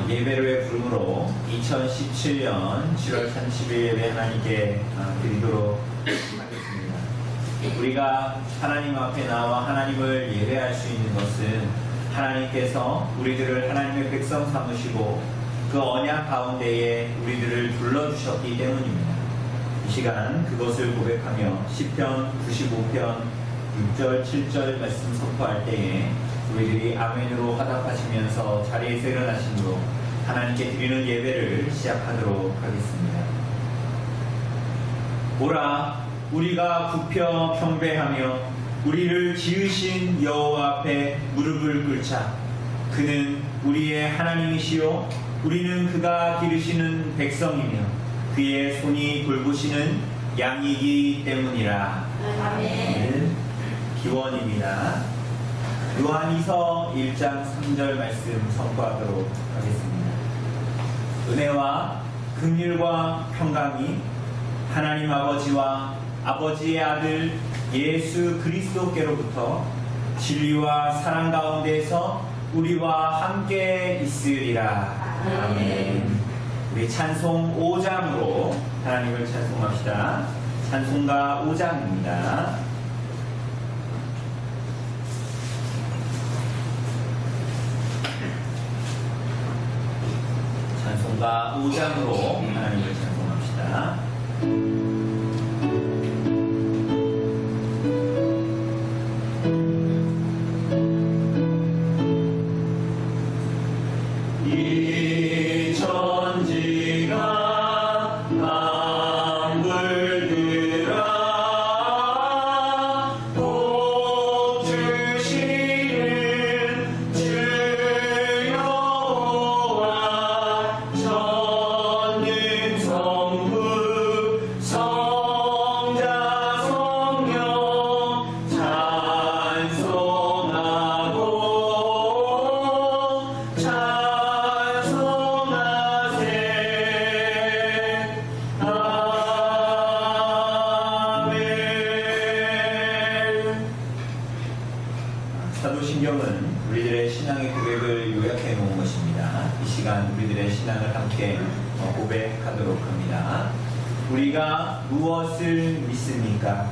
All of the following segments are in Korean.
예배로의 부름으로 2017년 7월 30일 예배 하나님께 드리도록 하겠습니다. 우리가 하나님 앞에 나와 하나님을 예배할 수 있는 것은 하나님께서 우리들을 하나님의 백성 삼으시고 그 언약 가운데에 우리들을 불러주셨기 때문입니다. 이 시간 그것을 고백하며 시편 95편 6절 7절 말씀 선포할 때에 우리들이 아멘으로 화답하시면서 자리에서 일어나심으로 하나님께 드리는 예배를 시작하도록 하겠습니다. 오라 우리가 굽혀 경배하며 우리를 지으신 여호와 앞에 무릎을 꿇자. 그는 우리의 하나님이시요 우리는 그가 기르시는 백성이며 그의 손이 돌보시는 양이기 때문이라. 아멘. 기원입니다. 요한이서 1장 3절 말씀 선포하도록 하겠습니다. 은혜와 긍휼과 평강이 하나님 아버지와 아버지의 아들 예수 그리스도께로부터 진리와 사랑 가운데서 우리와 함께 있으리라. 아멘. 우리 찬송 5장으로 하나님을 찬송합시다. 찬송가 5장입니다. 찬송가 5장으로 하나님을 찬송합시다. 이 천지가 사도신경은 우리들의 신앙의 고백을 요약해 놓은 것입니다. 이 시간 우리들의 신앙을 함께 고백하도록 합니다. 우리가 무엇을 믿습니까?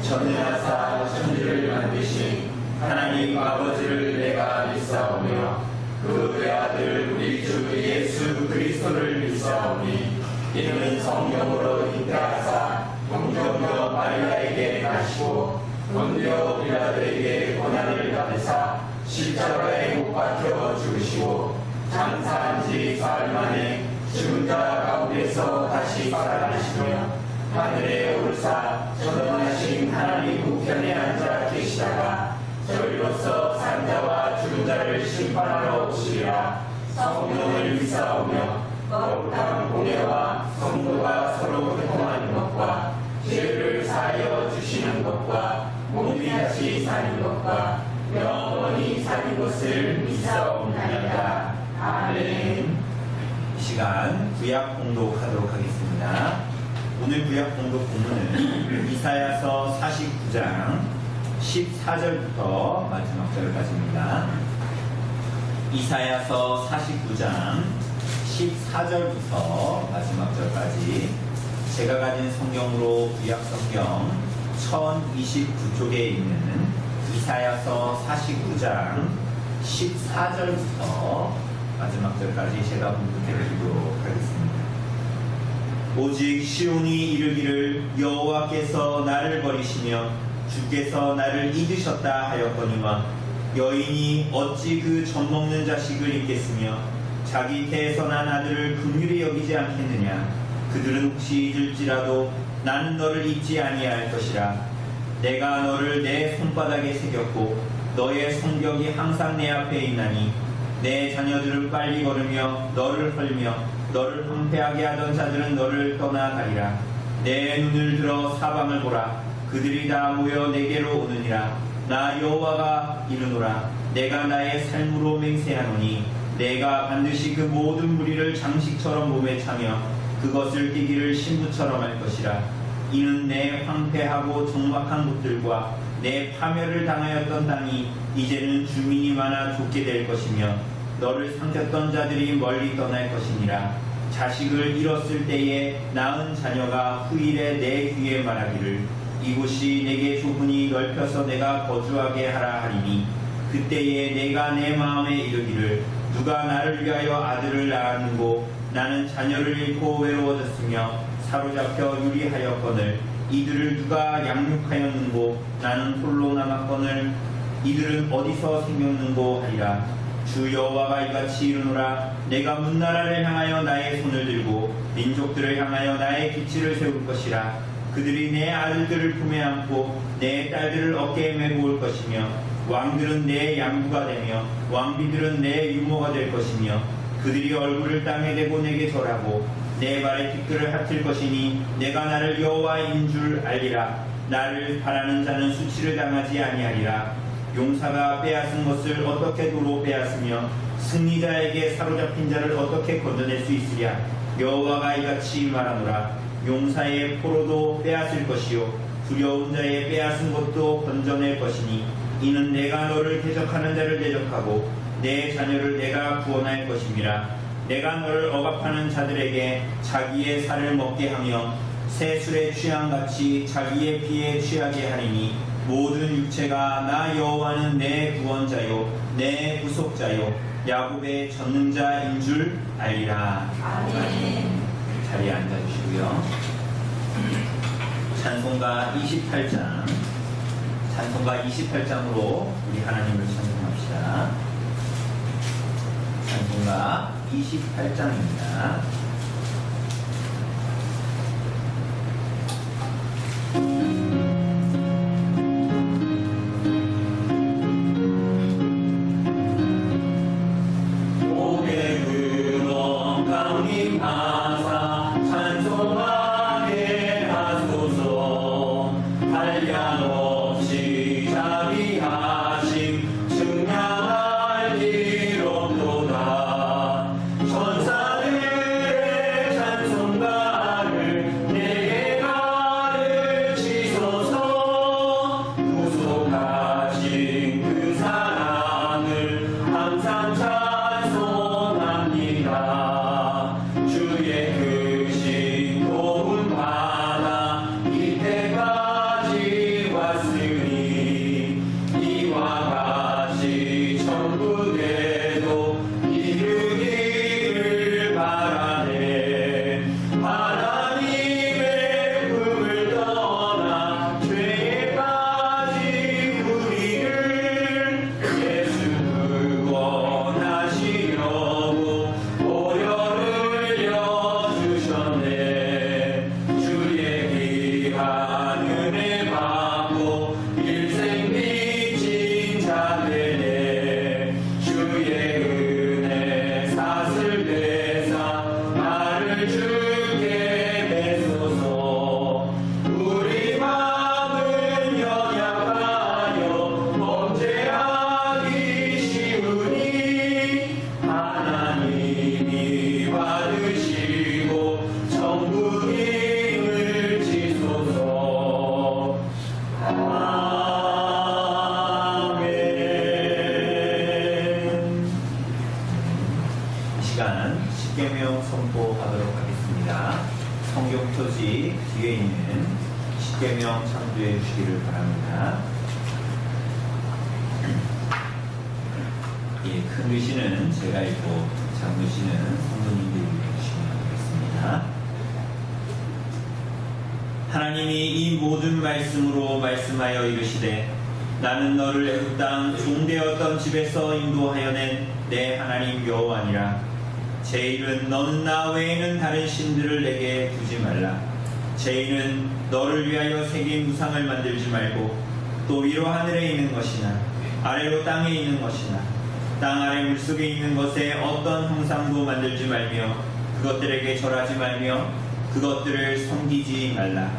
전능하사 천지를 만드신 하나님 아버지를 내가 믿사오며 그 외아들 우리 주 예수 그리스도를 믿사오니 이는 성령으로 잉태하사 동정녀 마리아에게 나시고 본디오 빌라도에게 고난을 받으사 십자가에 못 박혀 죽으시고 장사한 지 사흘 만에 죽은 자 가운데서 다시 살아나시며 하늘에 오르사 전능하신 하나님 우편에 앉아 계시다가 저희로서 산 자와 죽은 자를 심판하러 오시리라. 성령을 믿사오며 거룩한 공예와 성도가 서로 교통하는 것과 죄를 사하여 주시는 것과 몸이 다시 사는 것과 영원히 사는 것을 믿사옵나이다. 아멘. 이 시간 구약 봉독하도록 하겠습니다. 오늘 구약 봉독 본문은 이사야서 49장 14절부터 마지막 절까지입니다. 이사야서 49장 14절부터 마지막 절까지 제가 가진 성경으로 구약 성경 1029쪽에 있는 이사야서 49장 14절부터 마지막 절까지 제가 분석해 드리도록 하겠습니다. 오직 시온이 이르기를 여호와께서 나를 버리시며 주께서 나를 잊으셨다 하였거니와 여인이 어찌 그 젖먹는 자식을 잊겠으며 자기 태에서 난 아들을 긍휼히 여기지 않겠느냐. 그들은 혹시 잊을지라도 나는 너를 잊지 아니할 것이라. 내가 너를 내 손바닥에 새겼고 너의 성벽이 항상 내 앞에 있나니 내 자녀들은 빨리 걸으며 너를 헐며 너를 황폐하게 하던 자들은 너를 떠나가리라. 내 눈을 들어 사방을 보라. 그들이 다 모여 내게로 오느니라. 나 여호와가 이르노라. 내가 나의 삶으로 맹세하노니 내가 반드시 그 모든 무리를 장식처럼 몸에 차며 그것을 끼기를 신부처럼 할 것이라. 이는 내 황폐하고 적막한 곳들과 내 파멸을 당하였던 땅이 이제는 주민이 많아 좁게 될 것이며 너를 삼켰던 자들이 멀리 떠날 것이니라. 자식을 잃었을 때에 낳은 자녀가 후일에 내 귀에 말하기를 이곳이 내게 좁으니 넓혀서 내가 거주하게 하라 하리니 그때에 내가 내 마음에 이르기를 누가 나를 위하여 아들을 낳았는고 나는 자녀를 잃고 외로워졌으며 사로잡혀 유리하였거늘 이들을 누가 양육하였는고 나는 홀로 남았거늘 이들은 어디서 생겼는고 하리라. 주 여호와가 이같이 이르노라. 내가 문나라를 향하여 나의 손을 들고 민족들을 향하여 나의 기치를 세울 것이라. 그들이 내 아들들을 품에 안고 내 딸들을 어깨에 메고 올 것이며 왕들은 내 양부가 되며 왕비들은 내 유모가 될 것이며 그들이 얼굴을 땅에 대고 내게 절하고 내 발에 티끌을 핥을 것이니 내가 나를 여호와인 줄 알리라. 나를 바라는 자는 수치를 당하지 아니하리라. 용사가 빼앗은 것을 어떻게 도로 빼앗으며 승리자에게 사로잡힌 자를 어떻게 건져낼 수 있으랴. 여호와가 이같이 말하노라. 용사의 포로도 빼앗을 것이요 두려운 자의 빼앗은 것도 건져낼 것이니 이는 내가 너를 대적하는 자를 대적하고 내 자녀를 내가 구원할 것임이라. 내가 너를 억압하는 자들에게 자기의 살을 먹게 하며 새 술에 취함같이 자기의 피에 취하게 하리니 모든 육체가 나 여호와는 내 구원자요 내 구속자요 야곱의 전능자인 줄 알리라. 아멘. 자리에 앉아주시고요. 찬송가 28장 찬송가 28장으로 우리 하나님을 찬송합시다. 찬송가 28장입니다. 십계명 선포하도록 하겠습니다. 성경 표지 뒤에 있는 십계명 참조해 주시기를 바랍니다. 예, 큰 글씨는 제가 읽고 작은 글씨는 성도님들이 읽으시면 되겠습니다. 하나님이 이 모든 말씀으로 말씀하여 이르시되 나는 너를 애굽 땅 종되었던 집에서 인도하여 낸 내 하나님 여호와니라. 제1은 너는 나 외에는 다른 신들을 내게 두지 말라. 제2는 너를 위하여 새긴 우상을 만들지 말고 또 위로 하늘에 있는 것이나 아래로 땅에 있는 것이나 땅 아래 물속에 있는 것에 어떤 형상도 만들지 말며 그것들에게 절하지 말며 그것들을 섬기지 말라.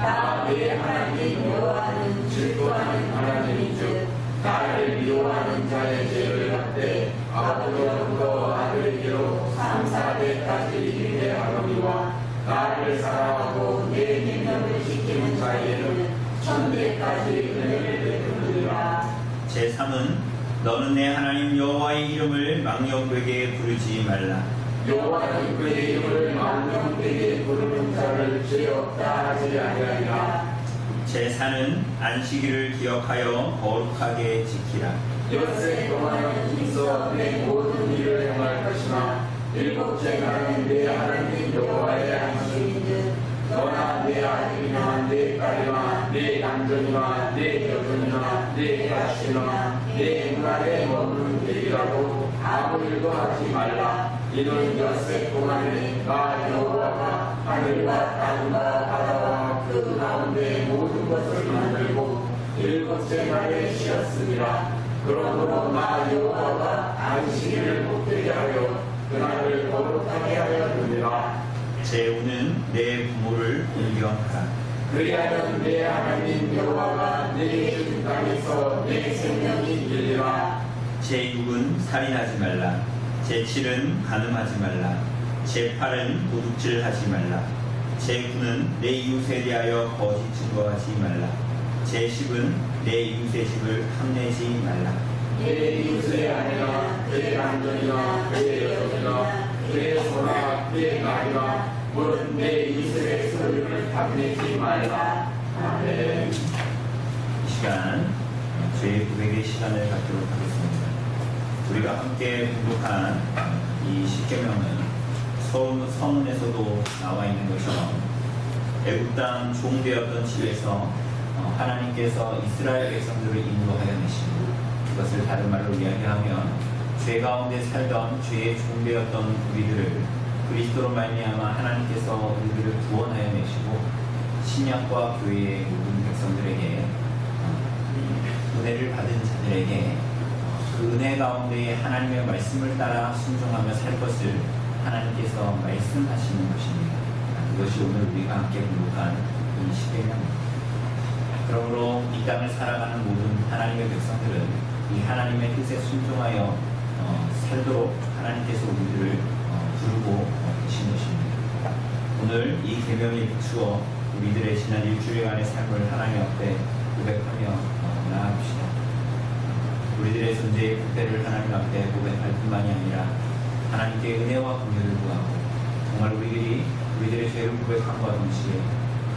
나 내 하나님 여호와는 질투하는 하나님이즉 나를 미워하는 자의 죄를 갚되 아버지로부터 아들에게로 3,4대까지 인내하노니와 나를 사랑하고 내 명령을 지키는 자에게는 1,000대까지 은혜를 베푸리라. 제3은 너는 내 하나님 여호와의 이름을 망령되게 부르지 말라. 여호와는 그의 이름을 망령되게 부르는 자를 죄 없다 하지 아니하리라. 제사는 안식일을 기억하여 거룩하게 지키라. 엿새 동안은 힘써 내 모든 일을 행할 것이나 일곱째 날은 내 하나님 여호와의 안식일인즉 너나 내 아들이나 내 딸이나 내 남전이나 내 여종이나 내 가축이나 내 문안에 머무는 개이라도 아무 일도 하지 말라. 이는 엿새 동안에 나 여호와가 하늘과 땅과 바다와 그 가운데 모든 것을 만들고 일곱째 날에 쉬었으니라. 그러므로 나 여호와가 안식일을 복되게 하여 그날을 거룩하게 하였느니라. 제후는 내 부모를 공경하라. 그리하면 내 하나님 여호와가 내 주 땅에서 내 생명이 길리라. 제6은 살인하지 말라. 제7은 간음하지 말라. 제8은 도둑질하지 말라. 제9는 내 이웃에 대하여 거짓 증거하지 말라. 제10은 내 이웃의 집을 탐내지 말라. 내 이웃의 아내나 내 남편이나 내 여종이나 내 소나 내 나이나 물은 내 이웃의 소유를 탐내지 말라. 아멘. 이 시간 죄 고백의 시간을 갖도록 하겠습니다. 우리가 함께 공독한 이 십계명은 서문에서도 나와 있는 것처럼 애굽 땅 종되었던 집에서 하나님께서 이스라엘 백성들을 인도하여 내시고, 이것을 다른 말로 이야기하면 죄 가운데 살던 죄의 종되었던 우리들을 그리스도로 말미암아 하나님께서 우리들을 구원하여 내시고 신약과 교회의 모든 백성들에게 은혜를 받은 자들에게 그 은혜 가운데 하나님의 말씀을 따라 순종하며 살 것을 하나님께서 말씀하시는 것입니다. 그것이 오늘 우리가 함께 공독한 이 십계명입니다. 그러므로 이 땅을 살아가는 모든 하나님의 백성들은 이 하나님의 뜻에 순종하여 살도록 하나님께서 우리들을 부르고 계신 것입니다. 오늘 이 계명에 비추어 우리들의 지난 일주일간의 삶을 하나님 앞에 고백하며 나아갑시다. 우리들의 존재의 부패를 하나님 앞에 고백할 뿐만이 아니라 하나님께 은혜와 긍휼을 구하고, 정말 우리들의 죄를 고백함과 동시에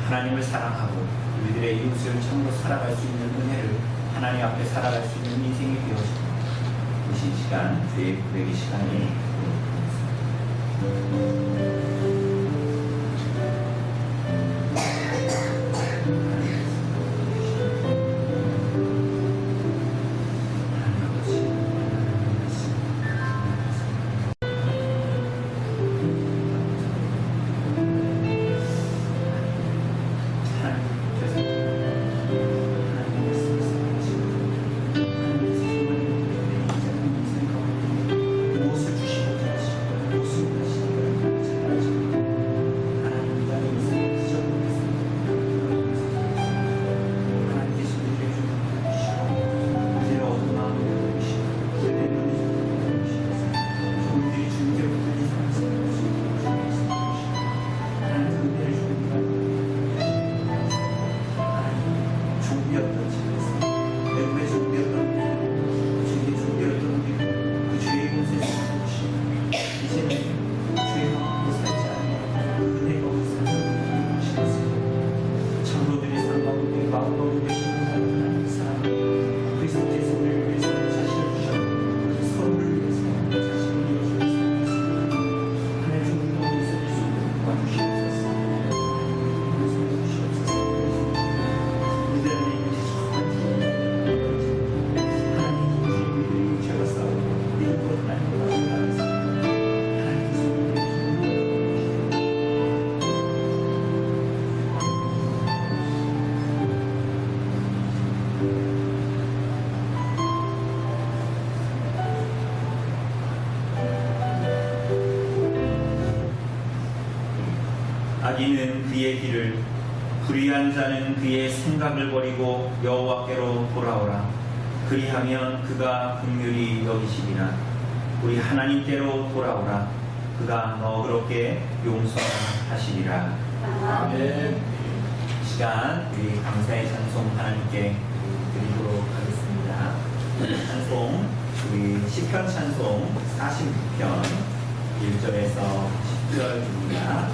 하나님을 사랑하고 우리들의 이웃을 참으로 살아갈 수 있는 은혜를 하나님 앞에 살아갈 수 있는 인생이 되어지고, 이 시간 죄의 고백의 시간이 되겠습니다. 악인은 그의 길을, 불의한 자는 그의 생각을 버리고 여호와께로 돌아오라. 그리하면 그가 긍휼히 여기시리라. 우리 하나님께로 돌아오라. 그가 너그럽게 용서하시리라. 아멘. 이 시간 우리 감사의 찬송 하나님께 드리도록 하겠습니다. 찬송, 우리 시편 찬송 46편 1절에서 10절입니다.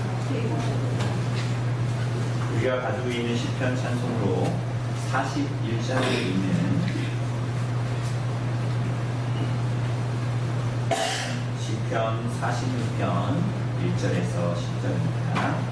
우리가 가지고 있는 시편 찬송으로 41장에 있는 시편 46편 1절에서 10절입니다.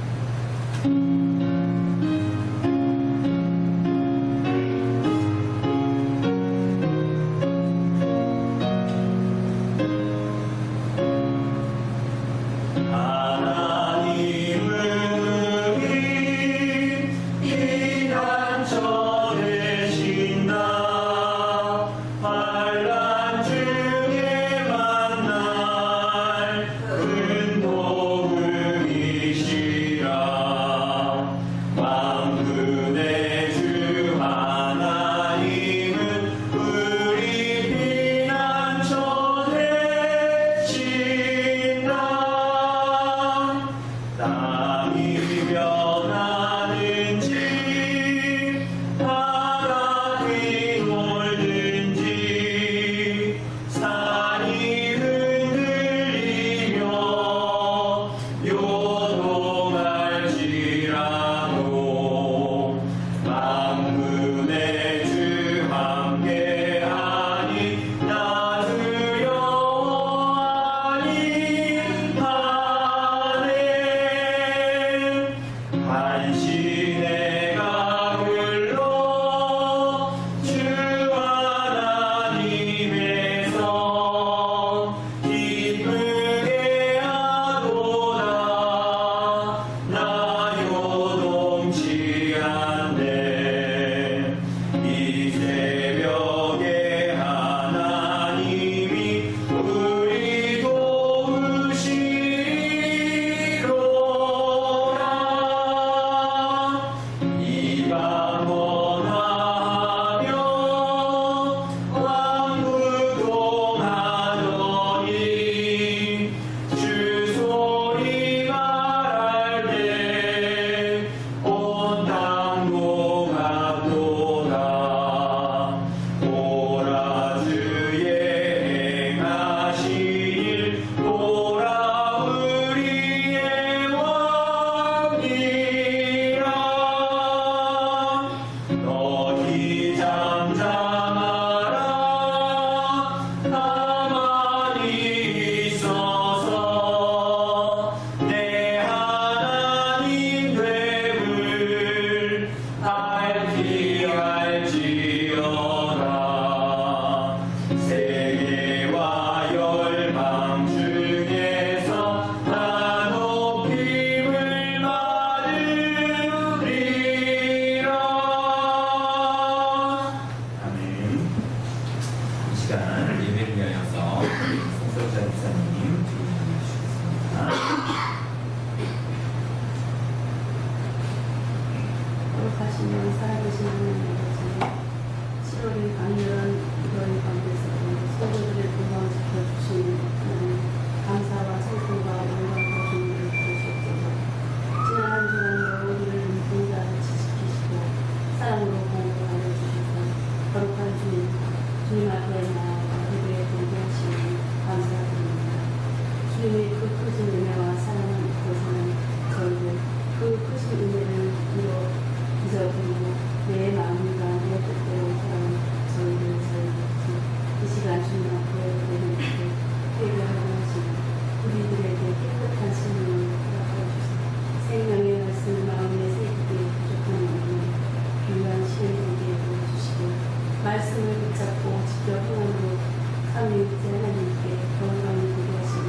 삼위일체 하나님께 영광을 드리시며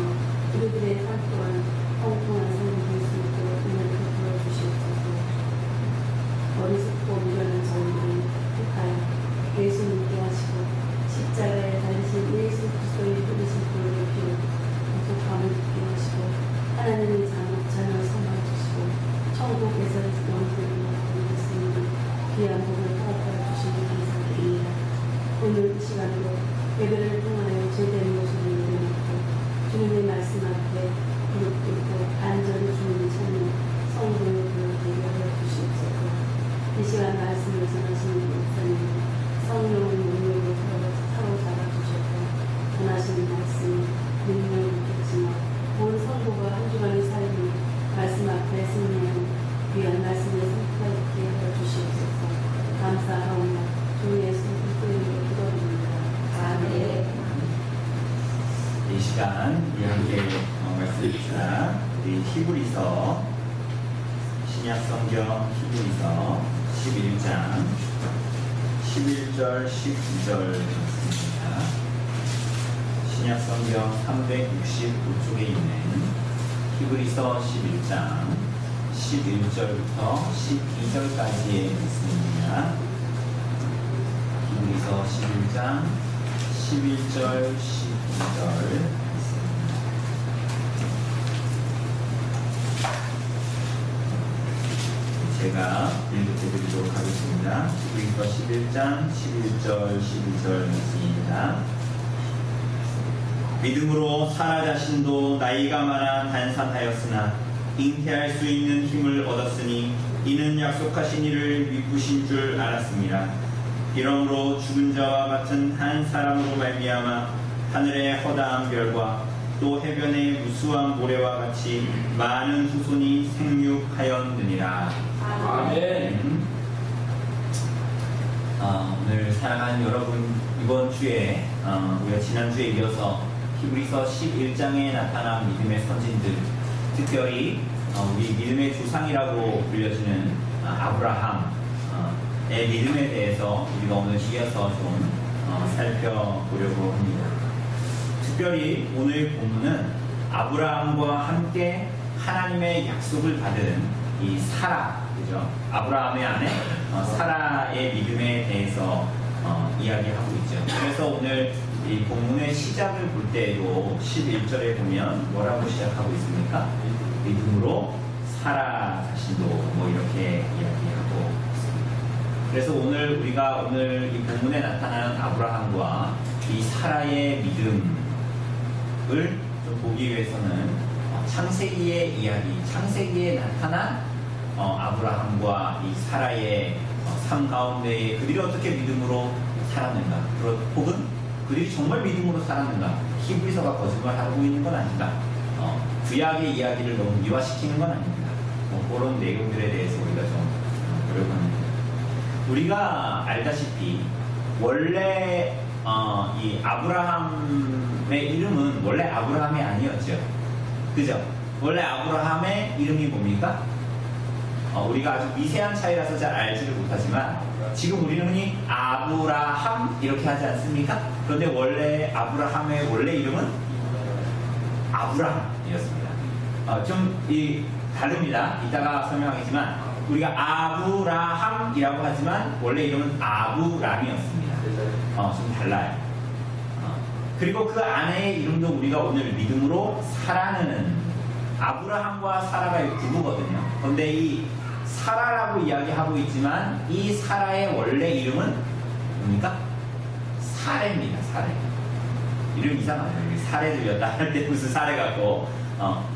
우리들의 삶 또한 이 시간 우리 함께 말씀입니다. 우리 히브리서 신약 성경 히브리서 11장 11절 12절 말씀입니다. 신약 성경 365쪽에 있는 히브리서 11장 11절부터 12절까지의 말씀입니다. 히브리서 11장 11절 12절 제가 읽어드리도록 하겠습니다. 히브리서 11장 11절 12절 말씀입니다. 믿음으로 사라 자신도 나이가 많아 단산하였으나 잉태할 수 있는 힘을 얻었으니 이는 약속하신 이를 미쁘신 줄 알았습니다. 이러므로 죽은 자와 같은 한 사람으로 말미암아 하늘의 허다한 별과 또 해변의 무수한 모래와 같이 많은 후손이 생육하였느니라. 아멘. 오늘 사랑하는 여러분, 이번 주에 우리가 지난주에 이어서 히브리서 11장에 나타난 믿음의 선진들, 특별히 우리 믿음의 조상이라고 불려지는 아브라함의 믿음에 대해서 우리가 오늘 이어서 좀 살펴보려고 합니다. 특별히 오늘 본문은 아브라함과 함께 하나님의 약속을 받은 이 사라, 그죠? 아브라함의 아내 사라의 믿음에 대해서 이야기하고 있죠. 그래서 오늘 이 본문의 시작을 볼 때에도 11절에 보면 뭐라고 시작하고 있습니까? 믿음으로 사라 자신도 뭐 이렇게 이야기하고 있습니다. 그래서 우리가 오늘 이 본문에 나타나는 아브라함과 이 사라의 믿음을 좀 보기 위해서는 창세기의 이야기, 창세기에 나타난 아브라함과 이 사라의 삶 가운데 그들이 어떻게 믿음으로 살았는가, 혹은 그들이 정말 믿음으로 살았는가, 히브리서가 거짓말하고 있는 건 아닌가, 구약의 이야기를 너무 미화시키는 건 아닙니다. 그런 내용들에 대해서 우리가 좀 노력합니다. 우리가 알다시피 원래 이 아브라함의 이름은 원래 아브라함이 아니었죠. 그죠? 원래 아브라함의 이름이 뭡니까? 우리가 아주 미세한 차이라서 잘 알지를 못하지만 지금 우리는 흔히 아브라함 이렇게 하지 않습니까? 그런데 원래 아브라함의 원래 이름은 아브람이었습니다. 좀 다릅니다. 이따가 설명하겠지만 우리가 아브라함이라고 하지만 원래 이름은 아브람이었습니다. 좀 달라요. 그리고 그 아내의 이름도 우리가 오늘 믿음으로 사라는, 아브라함과 사라가 부부거든요. 그런데 이 사라라고 이야기하고 있지만 이 사라의 원래 이름은 뭡니까? 사레입니다. 사레. 이름 이상하죠. 사레 들렸다 할 때 무슨 사레 같고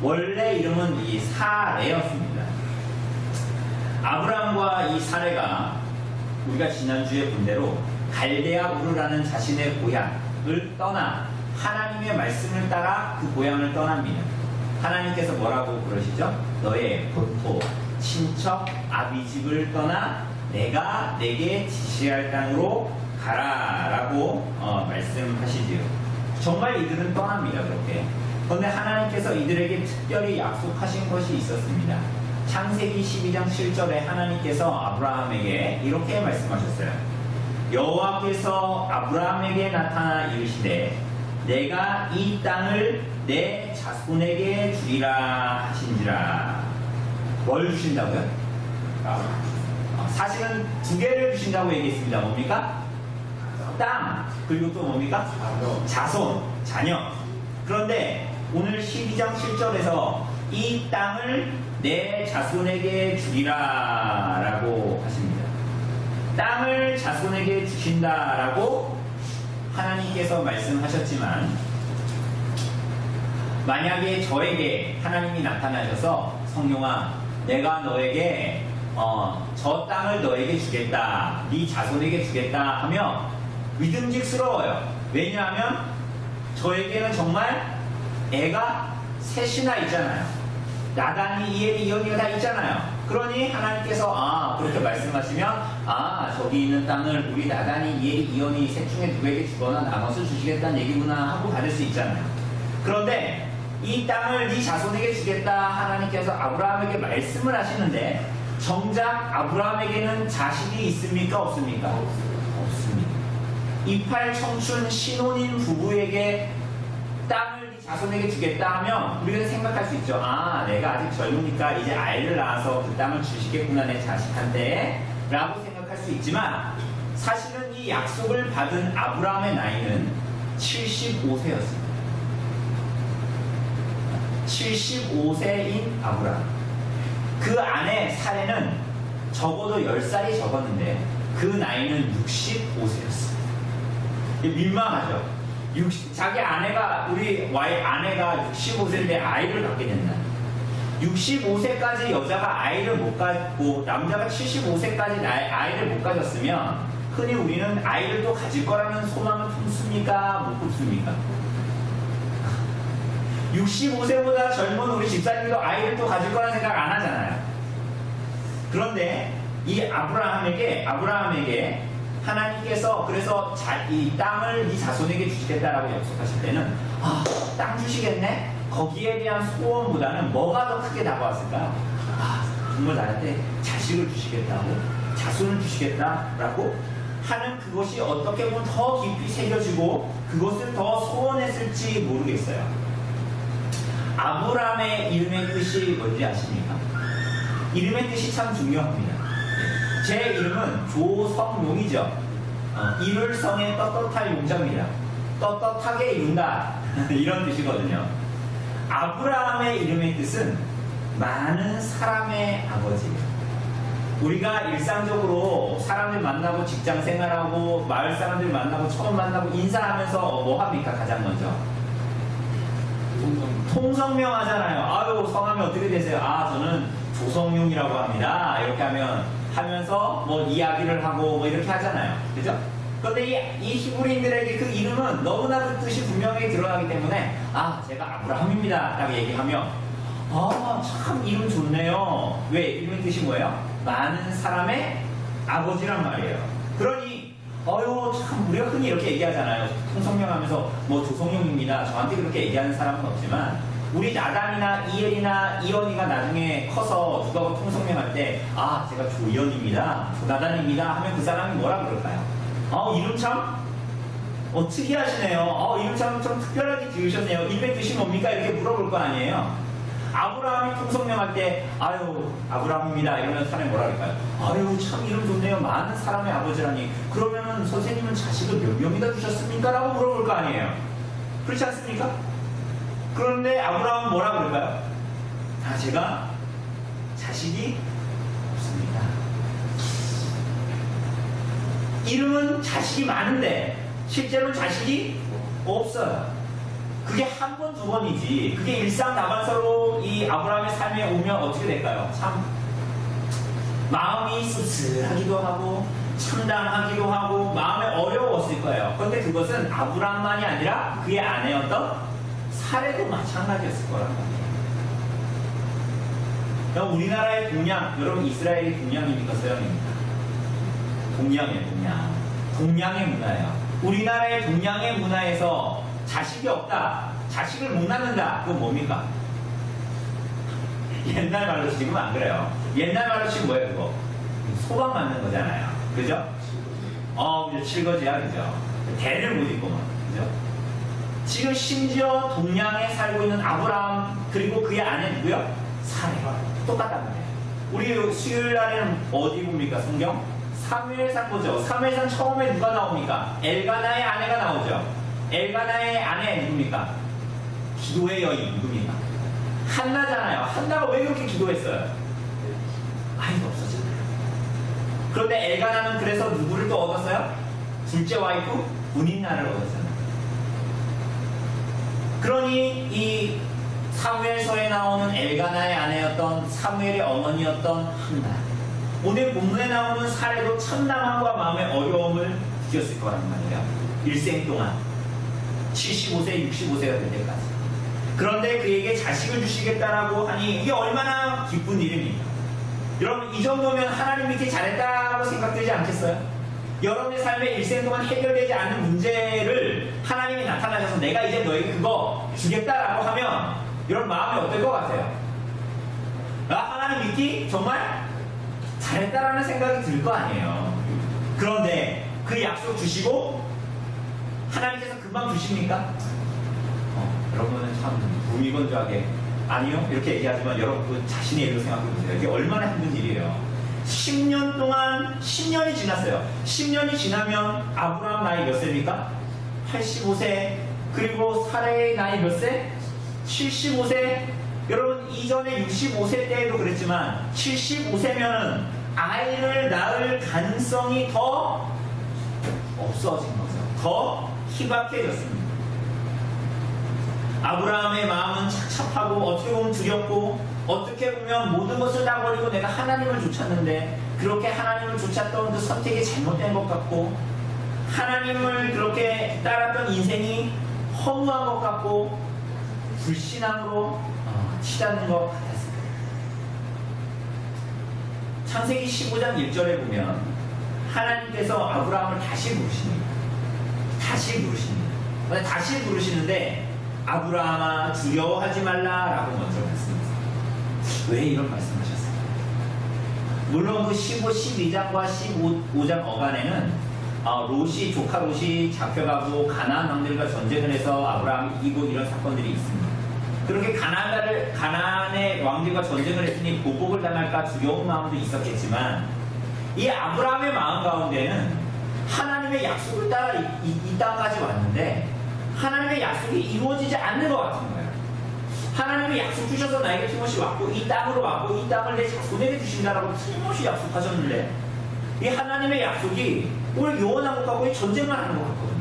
원래 이름은 이 사레였습니다. 아브라함과 이 사레가 우리가 지난주에 본 대로 갈대아 우르라는 자신의 고향을 떠나 하나님의 말씀을 따라 그 고향을 떠납니다. 하나님께서 뭐라고 그러시죠? 너의 본토, 친척, 아비집을 떠나 내가 내게 지시할 땅으로 가라 라고 말씀하시지요. 정말 이들은 떠납니다. 그렇게. 그런데 하나님께서 이들에게 특별히 약속하신 것이 있었습니다. 창세기 12장 7절에 하나님께서 아브라함에게 이렇게 말씀하셨어요. 여호와께서 아브라함에게 나타나 이르시되 내가 이 땅을 내 자손에게 주리라 하신지라. 뭘 주신다고요? 사실은 두 개를 주신다고 얘기했습니다. 뭡니까? 땅, 그리고 또 뭡니까? 자손, 자녀. 그런데 오늘 12장 7절에서 이 땅을 내 자손에게 주리라 라고 하십니다. 땅을 자손에게 주신다 라고 하나님께서 말씀하셨지만, 만약에 저에게 하나님이 나타나셔서 성령아 내가 너에게 저 땅을 너에게 주겠다, 네 자손에게 주겠다 하면 믿음직스러워요. 왜냐하면 저에게는 정말 애가 셋이나 있잖아요. 나단이, 이엘이, 이언이가 다 있잖아요. 그러니 하나님께서 그렇게 말씀하시면 저기 있는 땅을 우리 나단이, 이엘이, 이언이 셋 중에 누구에게 주거나 나눠서 주시겠다는 얘기구나 하고 받을 수 있잖아요. 그런데 이 땅을 네 자손에게 주겠다 하나님께서 아브라함에게 말씀을 하시는데 정작 아브라함에게는 자식이 있습니까? 없습니까? 없습니다. 이팔 청춘 신혼인 부부에게 땅을 네 자손에게 주겠다 하면 우리가 생각할 수 있죠. 아, 내가 아직 젊으니까 이제 아이를 낳아서 그 땅을 주시겠구나 내 자식한테 라고 생각할 수 있지만 사실은 이 약속을 받은 아브라함의 나이는 75세였습니다. 75세인 아브라함. 그 아내 사레는 적어도 10살이 적었는데 그 나이는 65세였습니다. 민망하죠. 자기 아내가 아내가 65세인데 아이를 갖게 된다. 65세까지 여자가 아이를 못 갖고 남자가 75세까지 아이를 못 가졌으면 흔히 우리는 아이를 또 가질 거라는 소망을 품습니까? 못 품습니까? 65세보다 젊은 우리 집사님도 아이를 또 가질 거라는 생각 안 하잖아요. 그런데 이 아브라함에게 하나님께서 그래서 이 땅을 이 자손에게 주시겠다라고 약속하실 때는 땅 주시겠네? 거기에 대한 소원보다는 뭐가 더 크게 다가왔을까? 정말 나한테 자식을 주시겠다고 자손을 주시겠다라고 하는 그것이 어떻게 보면 더 깊이 새겨지고 그것을 더 소원했을지 모르겠어요. 아브라함의 이름의 뜻이 뭔지 아십니까? 이름의 뜻이 참 중요합니다. 제 이름은 조성용이죠. 이룰 성의 떳떳할 용자입니다. 떳떳하게 이룬다 이런 뜻이거든요. 아브라함의 이름의 뜻은 많은 사람의 아버지예요. 우리가 일상적으로 사람들 만나고 직장 생활하고 마을 사람들 만나고 처음 만나고 인사하면서 뭐 합니까? 가장 먼저 통성명 하잖아요. 아유, 성함이 어떻게 되세요? 저는 조성용이라고 합니다. 이렇게 하면서 뭐 이야기를 하고 뭐 이렇게 하잖아요. 그죠? 그런데 이 히브리인들에게 그 이름은 너무나 그 뜻이 분명히 드러나기 때문에 제가 아브라함입니다 라고 얘기하면 참 이름 좋네요. 왜? 이름의 뜻이 뭐예요? 많은 사람의 아버지란 말이에요. 그러니 참 우리가 흔히 이렇게 얘기하잖아요. 통성명하면서 뭐 조성용입니다. 저한테 그렇게 얘기하는 사람은 없지만 우리 나단이나 이엘이나 이언이가 나중에 커서 누가 통성명할 때 제가 조이언입니다. 조나단입니다 하면 그 사람이 뭐라 그럴까요? 이름 참 특이하시네요. 이름 참 특별하게 지으셨네요. 이름의 뜻이 뭡니까? 이렇게 물어볼 거 아니에요. 아브라함이 통성명할 때 아브라함입니다 이러면 사람이 뭐라 그럴까요? 참 이름 좋네요. 많은 사람의 아버지라니. 그러면은 선생님은 자식을 몇 명이나 주셨습니까? 라고 물어볼 거 아니에요. 그렇지 않습니까? 그런데 아브라함은 뭐라 그럴까요? 제가 자식이 없습니다. 이름은 자식이 많은데 실제로는 자식이 없어요. 그게 한 번, 두 번이지. 그게 일상다반사로 이 아브라함의 삶에 오면 어떻게 될까요? 참 마음이 씁쓸하기도 하고 참담하기도 하고 마음에 어려웠을 거예요. 그런데 그것은 아브라함만이 아니라 그의 아내였던 사레도 마찬가지였을 거란 말이에요. 우리나라의 동양, 여러분 이스라엘이 동양입니까? 서양입니까? 동양이에요. 동양의 문화예요. 우리나라의 동양의 문화에서 자식이 없다, 자식을 못 낳는다, 그건 뭡니까? 옛날 말로 지금 안 그래요. 옛날 말로 지금 뭐예요, 그거? 소방 맞는 거잖아요. 그죠? 그죠? 칠거지야, 그죠? 대를 못 잇고 막, 그죠? 지금 심지어 동양에 살고 있는 아브라함, 그리고 그의 아내 누구요? 사레가 똑같단 말이에요. 우리 수요일 날에는 어디 봅니까, 성경? 사무엘상 보죠. 사무엘상 처음에 누가 나옵니까? 엘가나의 아내가 나오죠. 엘가나의 아내 누굽니까? 기도의 여인 누굽니까? 한나잖아요. 한나가 왜 그렇게 기도했어요? 아이가 없었잖아요. 그런데 엘가나는 그래서 누구를 또 얻었어요? 둘째 와이프 분인나를 얻었잖아요. 그러니 이 사무엘서에 나오는 엘가나의 아내였던 사무엘의 어머니였던 한나, 오늘 본문에 나오는 사례도 참담함과 마음의 어려움을 느꼈을 거란 말이에요. 일생 동안 75세, 65세가 될 때까지. 그런데 그에게 자식을 주시겠다라고 하니 이게 얼마나 기쁜 일입니까? 여러분, 이 정도면 하나님 믿기 잘했다고 생각되지 않겠어요? 여러분의 삶의 일생 동안 해결되지 않는 문제를 하나님이 나타나셔서 내가 이제 너에게 그거 주겠다라고 하면 여러분 마음이 어떨 것 같아요? 나 하나님 믿기 정말 잘했다라는 생각이 들 거 아니에요. 그런데 그 약속 주시고 하나님께서 금방 주십니까? 여러분은 참 무미건조하게 아니요 이렇게 얘기하지만 여러분 그 자신의 일로 생각해 보세요. 이게 얼마나 힘든 일이에요. 10년 동안 10년이 지났어요. 10년이 지나면 아브라함 나이 몇 세입니까? 85세. 그리고 사라의 나이 몇 세? 75세. 여러분 이전에 65세 때에도 그랬지만 75세면은 아이를 낳을 가능성이 더 없어진 거죠. 더 희박해졌습니다. 아브라함의 마음은 착잡하고 어떻게 보면 두렵고 어떻게 보면 모든 것을 다 버리고 내가 하나님을 쫓았는데 그렇게 하나님을 쫓았던 그 선택이 잘못된 것 같고 하나님을 그렇게 따랐던 인생이 허무한 것 같고 불신앙으로 치닫는 것 같았습니다. 창세기 15장 1절에 보면 하나님께서 아브라함을 다시 부르십니다. 다시 부르시는데 아브라함아 두려워하지 말라라고 먼저 말씀하셨습니다. 왜 이런 말씀하셨어요? 물론 그 15, 12장과 15장 어간에는 조카 롯이 잡혀가고 가나안 왕들과 전쟁을 해서 아브라함이 이기고 이런 사건들이 있습니다. 그렇게 가나안의 왕들과 전쟁을 했으니 보복을 당할까 두려운 마음도 있었겠지만 이 아브라함의 마음 가운데는 하나님의 약속을 따라 이 땅까지 왔는데 하나님의 약속이 이루어지지 않는 것 같은 거예요. 하나님이 약속 주셔서 나에게 틀림없이 왔고 이 땅으로 왔고 이 땅을 내 자손에게 주신다라고 틀림없이 약속하셨는데 이 하나님의 약속이 오히려 요원한 것 같고 전쟁만 하는 것 같거든요.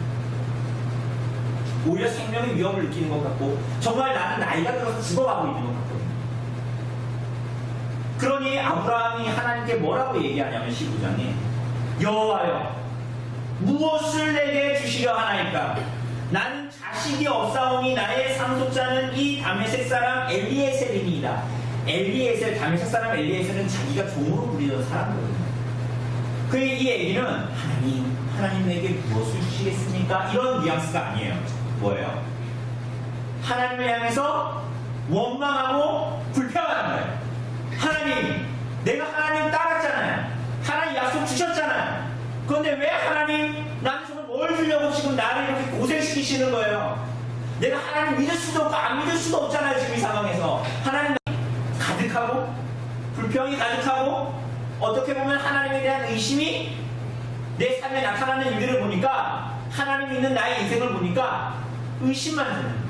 오히려 생명의 위협을 느끼는 것 같고 정말 나는 나이가 들어서 죽어가고 있는 것 같거든요. 그러니 아브라함이 하나님께 뭐라고 얘기하냐면 15장에 여호와여 무엇을 내게 주시려 하나이까? 나는 자식이 없사오니 나의 상속자는 이 다메섹 사람 엘리에셀이니이다. 다메섹 사람 엘리에셀은 자기가 종으로 부리던 사람이거든요. 이 얘기는 하나님 내게 무엇을 주시겠습니까? 이런 뉘앙스가 아니에요. 뭐예요? 하나님을 향해서 원망하고 불평하는 거예요. 하나님, 내가 하나님 따랐잖아요. 하나님 약속 주셨잖아요. 그런데 왜 하나님 나는 정말 뭘 주려고 지금 나를 이렇게 고생시키시는 거예요? 내가 하나님 믿을 수도 없고 안 믿을 수도 없잖아요. 지금 이 상황에서 하나님 가득하고 불평이 가득하고 어떻게 보면 하나님에 대한 의심이 내 삶에 나타나는 일들을 보니까 하나님 믿는 나의 인생을 보니까 의심만 드는 거예요.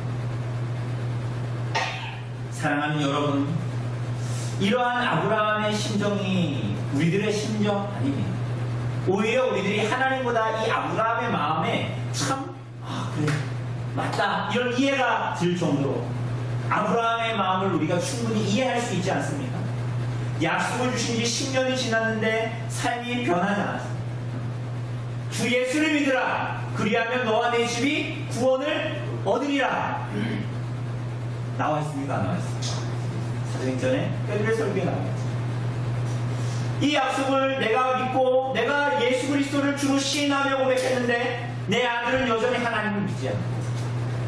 사랑하는 여러분, 이러한 아브라함의 심정이 우리들의 심정 아닙니다. 오히려 우리들이 하나님보다 이 아브라함의 마음에 참 그래 맞다 이런 이해가 들 정도로 아브라함의 마음을 우리가 충분히 이해할 수 있지 않습니까? 약속을 주신 지 10년이 지났는데 삶이 변하지 않았습니다. 주 예수를 믿으라 그리하면 너와 내 집이 구원을 얻으리라. 나와 있습니까? 안 나와 있습니까? 사도행전에 뼈들의 설교에 나와 있습니다. 이 약속을 내가 믿고 내가 예수 그리스도를 주로 시인하며 고백했는데 내 아들은 여전히 하나님을 믿지 않고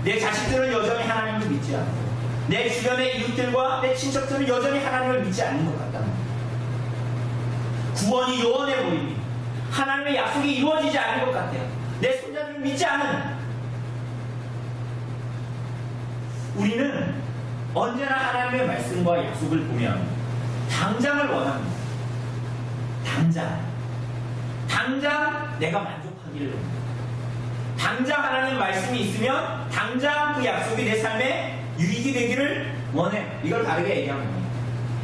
내 자식들은 여전히 하나님을 믿지 않고 내 주변의 이웃들과 내 친척들은 여전히 하나님을 믿지 않는 것 같다는 거예요. 구원이 요원해 보입니다. 하나님의 약속이 이루어지지 않는 것 같아요. 내 손자들을 믿지 않은. 우리는 언제나 하나님의 말씀과 약속을 보면 당장을 원합니다. 당장 내가 만족하기를 원합니다. 당장 하나님 말씀이 있으면 당장 그 약속이 내 삶에 유익이 되기를 원해. 이걸 다르게 얘기하는 겁니다.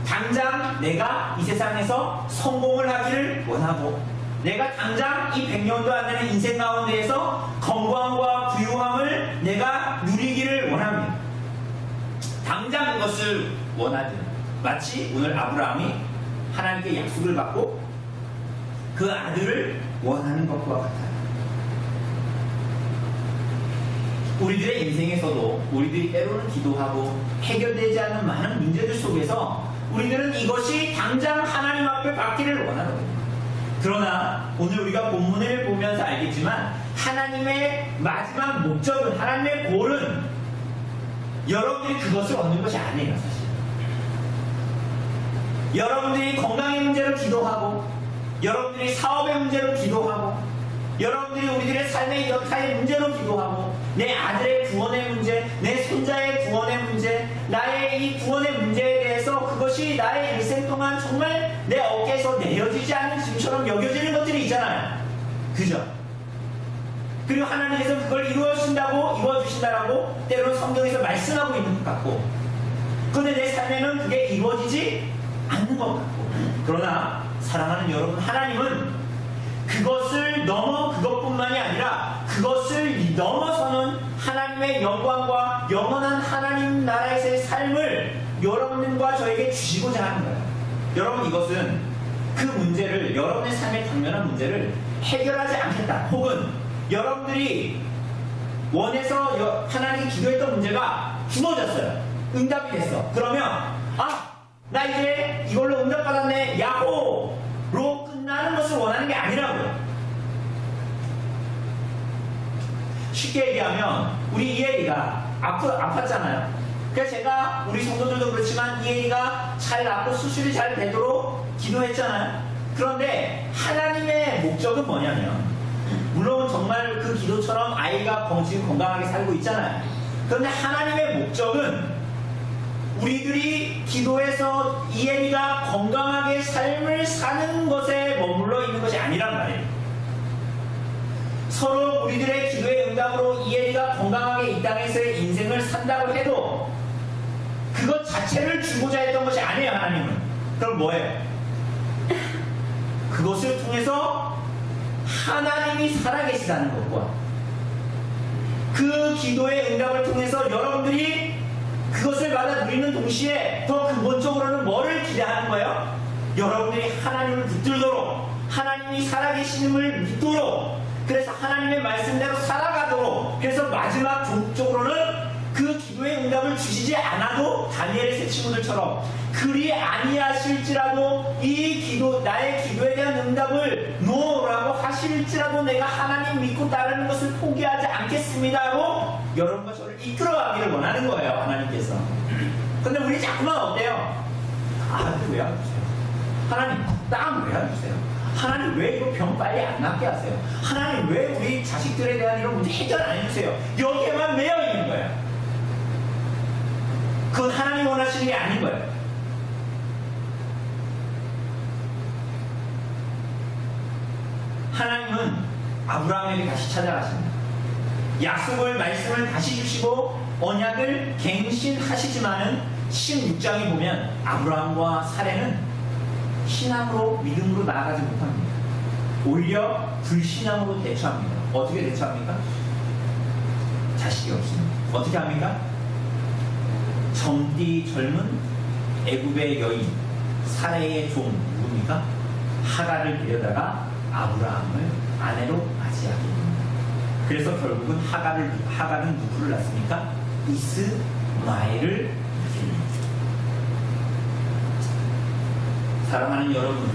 당장 내가 이 세상에서 성공을 하기를 원하고 내가 당장 이 100년도 안 되는 인생 가운데에서 건강과 부유함을 내가 누리기를 원합니다. 당장 그것을 원하지. 마치 오늘 아브라함이 하나님께 약속을 받고 그 아들을 원하는 것과 같아요. 우리들의 인생에서도 우리들이 때로는 기도하고 해결되지 않는 많은 문제들 속에서 우리들은 이것이 당장 하나님 앞에 받기를 원하거든요. 그러나 오늘 우리가 본문을 보면서 알겠지만 하나님의 마지막 목적은, 하나님의 골은 여러분들이 그것을 얻는 것이 아니에요. 사실 여러분들이 건강의 문제로 기도하고, 여러분들이 사업의 문제로 기도하고, 여러분들이 우리들의 삶의 역사의 문제로 기도하고, 내 아들의 구원의 문제, 내 손자의 구원의 문제, 나의 이 구원의 문제에 대해서 그것이 나의 일생 동안 정말 내 어깨에서 내려지지 않는 짐처럼 여겨지는 것들이 있잖아요. 그죠? 그리고 하나님께서 그걸 이루어주신다라고 때로는 성경에서 말씀하고 있는 것 같고, 그런데 내 삶에는 그게 이루어지지 않는 것 같고, 그러나 사랑하는 여러분, 하나님은 그것을 넘어 그것뿐만이 아니라 그것을 넘어서는 하나님의 영광과 영원한 하나님 나라에서의 삶을 여러분과 저에게 주시고자 하는 거예요. 여러분, 이것은 그 문제를, 여러분의 삶의 당면한 문제를 해결하지 않겠다, 혹은 여러분들이 원해서 하나님이 기도했던 문제가 주어졌어요. 응답이 됐어. 그러면 나 이제 이걸로 응답받았네, 야호로 끝나는 것을 원하는 게 아니라고요. 쉽게 얘기하면 우리 이혜리가 아팠잖아요. 그래서 제가, 우리 성도들도 그렇지만 이혜리가 잘 낫고 수술이 잘 되도록 기도했잖아요. 그런데 하나님의 목적은 뭐냐면, 물론 정말 그 기도처럼 아이가 지금 건강하게 살고 있잖아요. 그런데 하나님의 목적은 우리들이 기도해서 이혜리가 건강하게 삶을 사는 것에 머물러 있는 것이 아니란 말이에요. 서로 우리들의 기도의 응답으로 이혜리가 건강하게 이 땅에서의 인생을 산다고 해도 그것 자체를 주고자 했던 것이 아니에요, 하나님은. 그럼 뭐예요? 그것을 통해서 하나님이 살아계시다는 것과 그 기도의 응답을 통해서 여러분들이 그것을 받아 누리는 동시에 더 근본적으로는 뭐를 기대하는 거예요? 여러분들이 하나님을 붙들도록, 하나님이 살아계심을 믿도록, 그래서 하나님의 말씀대로 살아가도록, 그래서 마지막 종적으로는 그 기도의 응답을 주시지 않아도 다니엘의 세 친구들처럼 그리 아니하실지라도 이 기도, 나의 기도에 대한 응답을 노라고 하실지라도 내가 하나님 믿고 따르는 것을 포기하지 않겠습니다로 여러분과 저를 이끌어가기를 원하는 거예요, 하나님께서. 근데 우리 자꾸만 어때요? 왜 안 주세요? 하나님, 땀 왜 안 주세요? 하나님, 왜 이거 병 빨리 안 낫게 하세요? 하나님, 왜 우리 자식들에 대한 이런 문제 해결 안 해주세요? 여기에만 매여 있는 거예요. 그건 하나님 원하시는 게 아닌 거예요. 하나님은 아브라함에게 다시 찾아가십니다. 약속을, 말씀을 다시 주시고 언약을 갱신하시지만은 16장에 보면 아브라함과 사레는 신앙으로, 믿음으로 나아가지 못합니다. 오히려 불신앙으로 대처합니다. 어떻게 대처합니까? 자식이 없습니다. 어떻게 합니까? 젊은 애굽의 여인 사레의 종 누굽니까? 하갈을 데려다가 아브라함을 아내로 맞이하게 됩니다. 그래서 결국은 하갈은 누구를 낳습니까? 이스마엘을 낳습니다. 사랑하는 여러분,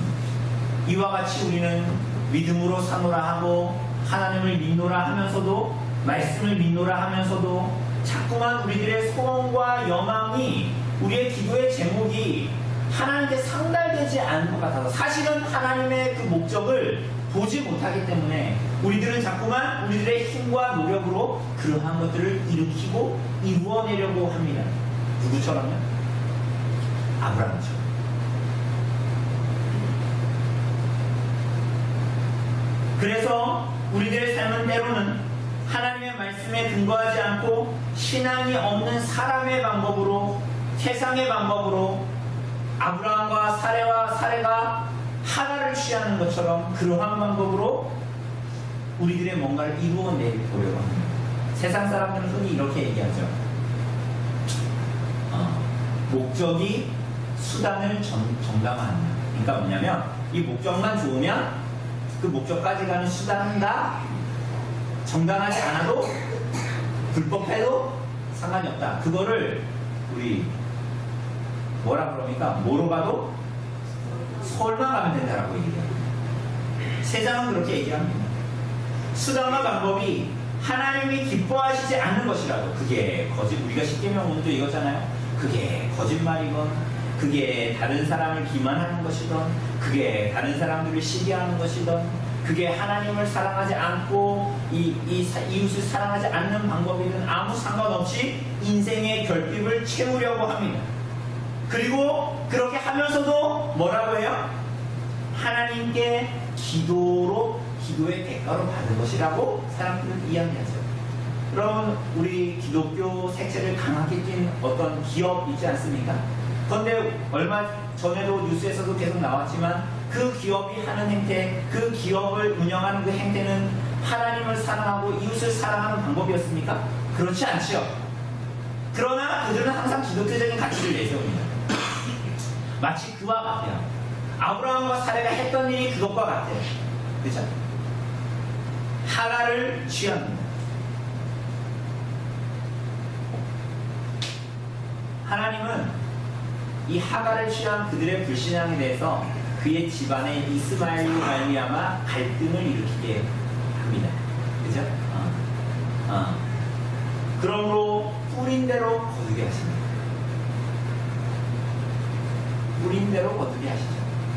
이와 같이 우리는 믿음으로 사노라 하고 하나님을 믿노라 하면서도, 말씀을 믿노라 하면서도 자꾸만 우리들의 소원과 여망이, 우리의 기도의 제목이 하나님께 상달되지 않은 것 같아서, 사실은 하나님의 그 목적을 보지 못하기 때문에 우리들은 자꾸만 우리들의 힘과 노력으로 그러한 것들을 일으키고 이루어내려고 합니다. 누구처럼요? 아브라함처럼. 그래서 우리들의 삶은 때로는 하나님의 말씀에 근거하지 않고 신앙이 없는 사람의 방법으로, 세상의 방법으로, 아브라함과 사레가 하갈을 취하는 것처럼 그러한 방법으로 우리들의 뭔가를 이루어내보려고 합니다. 세상 사람들은 흔히 이렇게 얘기하죠. 목적이 수단을 정당화한다. 그러니까 뭐냐면 이 목적만 좋으면 그 목적까지 가는 수단은 다 정당하지 않아도, 불법해도 상관이 없다. 그거를 우리 뭐라 그럽니까? 뭐로 가도 설마 가면 된다라고 얘기해요. 세상은 그렇게 얘기합니다. 수단과 방법이 하나님이 기뻐하시지 않는 것이라도 그게 우리가 십계명 오늘도 이거잖아요. 그게 거짓말이건 그게 다른 사람을 기만하는 것이건 그게 다른 사람들을 시기하는 것이건 그게 하나님을 사랑하지 않고 이웃을 사랑하지 않는 방법이든 아무 상관없이 인생의 결핍을 채우려고 합니다. 그리고 그렇게 하면서도 뭐라고 해요? 하나님께 기도의 대가로 받은 것이라고 사람들은 이야기하죠. 그럼 우리 기독교 색채를 강하게 띈 어떤 기업 있지 않습니까? 그런데 얼마 전에도 뉴스에서도 계속 나왔지만 그 기업이 하는 행태, 그 기업을 운영하는 그 행태는 하나님을 사랑하고 이웃을 사랑하는 방법이었습니까? 그렇지 않지요. 그러나 그들은 항상 기독교적인 가치를 내세웁니다. 마치 그와 같아요. 아브라함과 사레가 했던 일이 그것과 같아요. 그렇죠? 하갈을 취합니다. 하나님은 이 하갈을 취한 그들의 불신앙에 대해서 그의 집안에 이스마엘로 말미암아 갈등을 일으키게 합니다. 그죠? 그러므로 뿌린 대로 거두게 하십니다. 뿌린 대로 거두게 하시죠.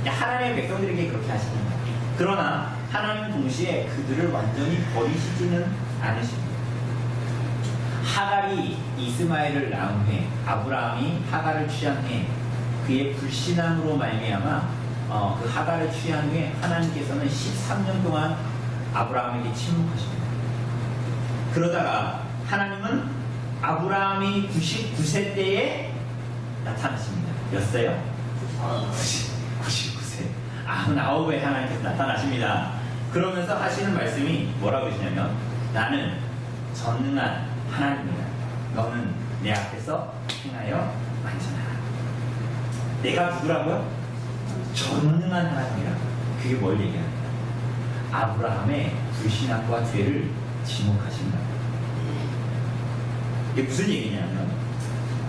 하나님의 백성들에게 그렇게 하십니다. 그러나 하나님은 동시에 그들을 완전히 버리시지는 않으십니다. 하갈이 이스마엘을 낳은 후에 아브라함이 하갈을 취한 후에 그의 불신앙으로 말미암아 그 하갈을 취한 후에 하나님께서는 13년 동안 아브라함에게 침묵하십니다. 그러다가 하나님은 아브라함이 99세 때에 나타나십니다. 몇 세요? 99세. 99에 하나님께서 나타나십니다. 그러면서 하시는 말씀이 뭐라고 하시냐면 나는 전능한 하나님이다. 너는 내 앞에서 행하여 완전하라. 내가 누구라고요? 전능한 하나님이라고. 그게 뭘 얘기합니까? 아브라함의 불신앙과 죄를 지목하신다. 이게 무슨 얘기냐면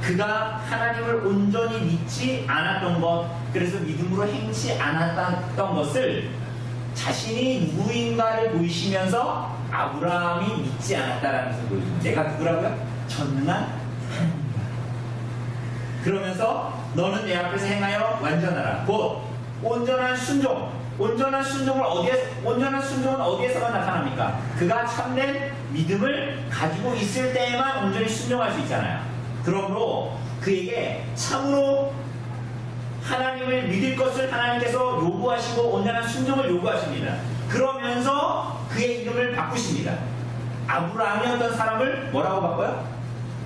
그가 하나님을 온전히 믿지 않았던 것, 그래서 믿음으로 행치 않았던 것을 자신이 누구인가를 보이시면서 아브라함이 믿지 않았다라는 것을 보여줍니다. 내가 누구라고요? 전능한 하나님이다. 그러면서 너는 내 앞에서 행하여 완전하라. 곧 온전한 순종. 온전한 순종은 어디에서만 나타납니까? 그가 참된 믿음을 가지고 있을 때에만 온전히 순종할 수 있잖아요. 그러므로 그에게 참으로 하나님을 믿을 것을 하나님께서 요구하시고 온전한 순종을 요구하십니다. 그러면서 그의 이름을 바꾸십니다. 아브라함이었던 사람을 뭐라고 바꿔요?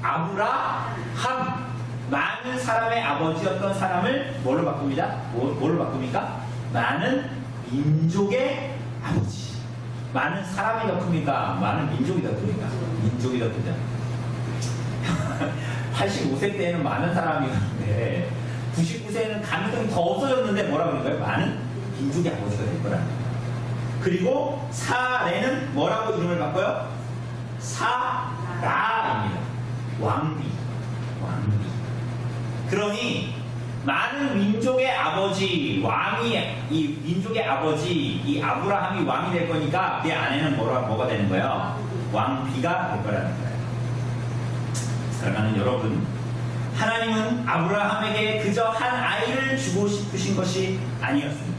아브라함. 많은 사람의 아버지였던 사람을 뭘로 바꿉니다? 뭘로 바꿉니까? 많은 민족의 아버지. 많은 사람이 더 큽니까? 많은 민족이 더 큽니까? 민족이 더 크죠. 85세 때에는 많은 사람이었는데 99세에는 가능성이 더 없어졌는데 뭐라고 하는 거예요? 많은 민족의 아버지가 될 거라는 거예요. 그리고 사레는 뭐라고 이름을 바꿔요? 사라입니다. 왕비. 그러니 많은 민족의 아버지, 이 민족의 아버지, 이 아브라함이 왕이 될 거니까 그 안에는 뭐가 되는 거예요? 왕비가 될 거라는 거예요. 사랑하는 여러분, 하나님은 아브라함에게 그저 한 아이를 주고 싶으신 것이 아니었습니다.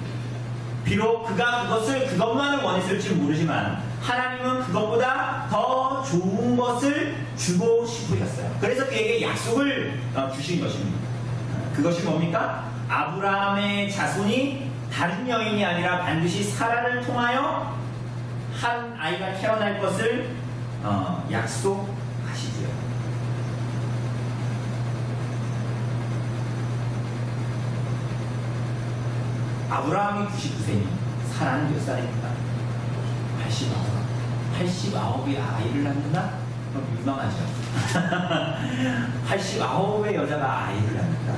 비록 그가 그것만을 원했을지 모르지만 하나님은 그것보다 더 좋은 것을 주고 싶으셨어요. 그래서 그에게 약속을 주신 것입니다. 그것이 뭡니까? 아브라함의 자손이 다른 여인이 아니라 반드시 사라를 통하여 한 아이가 태어날 것을 약속하시지요. 아브라함이 99세니 사라는 몇 살입니까? 89이 아이를 낳는다? 그럼 민망하죠. 89의 여자가 아이를 낳는다.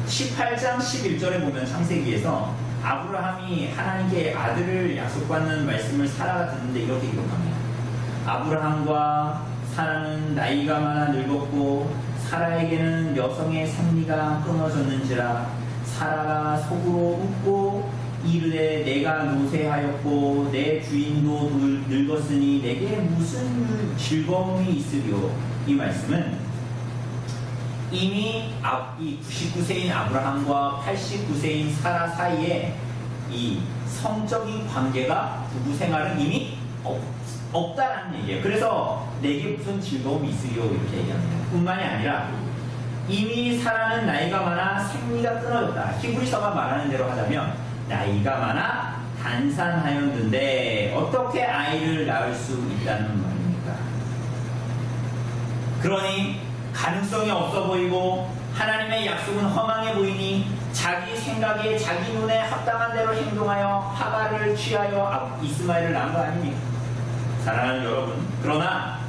18장 11절에 보면 창세기에서 아브라함이 하나님께 아들을 약속받는 말씀을 사라가 듣는데 이렇게 기록합니다. 아브라함과 사라는 나이가 많아 늙었고 사라에게는 여성의 생리가 끊어졌는지라 사라가 속으로 웃고 이르되 내가 노쇠하였고 내 주인도 늙었으니 내게 무슨 즐거움이 있으리요. 이 말씀은 이미 이 99세인 아브라함과 89세인 사라 사이에 이 성적인 관계가 부부 생활은 이미 없다라는 얘기예요. 그래서 내게 무슨 즐거움이 있으리요 이렇게 얘기합니다. 뿐만이 아니라 이미 사라는 나이가 많아 생리가 끊어졌다. 히브리서가 말하는 대로 하자면 나이가 많아 단산하였는데 어떻게 아이를 낳을 수 있다는 말입니까? 그러니 가능성이 없어 보이고 하나님의 약속은 허망해 보이니 자기 생각에 자기 눈에 합당한 대로 행동하여 하갈을 취하여 이스마엘을 낳은 거 아닙니까? 사랑하는 여러분, 그러나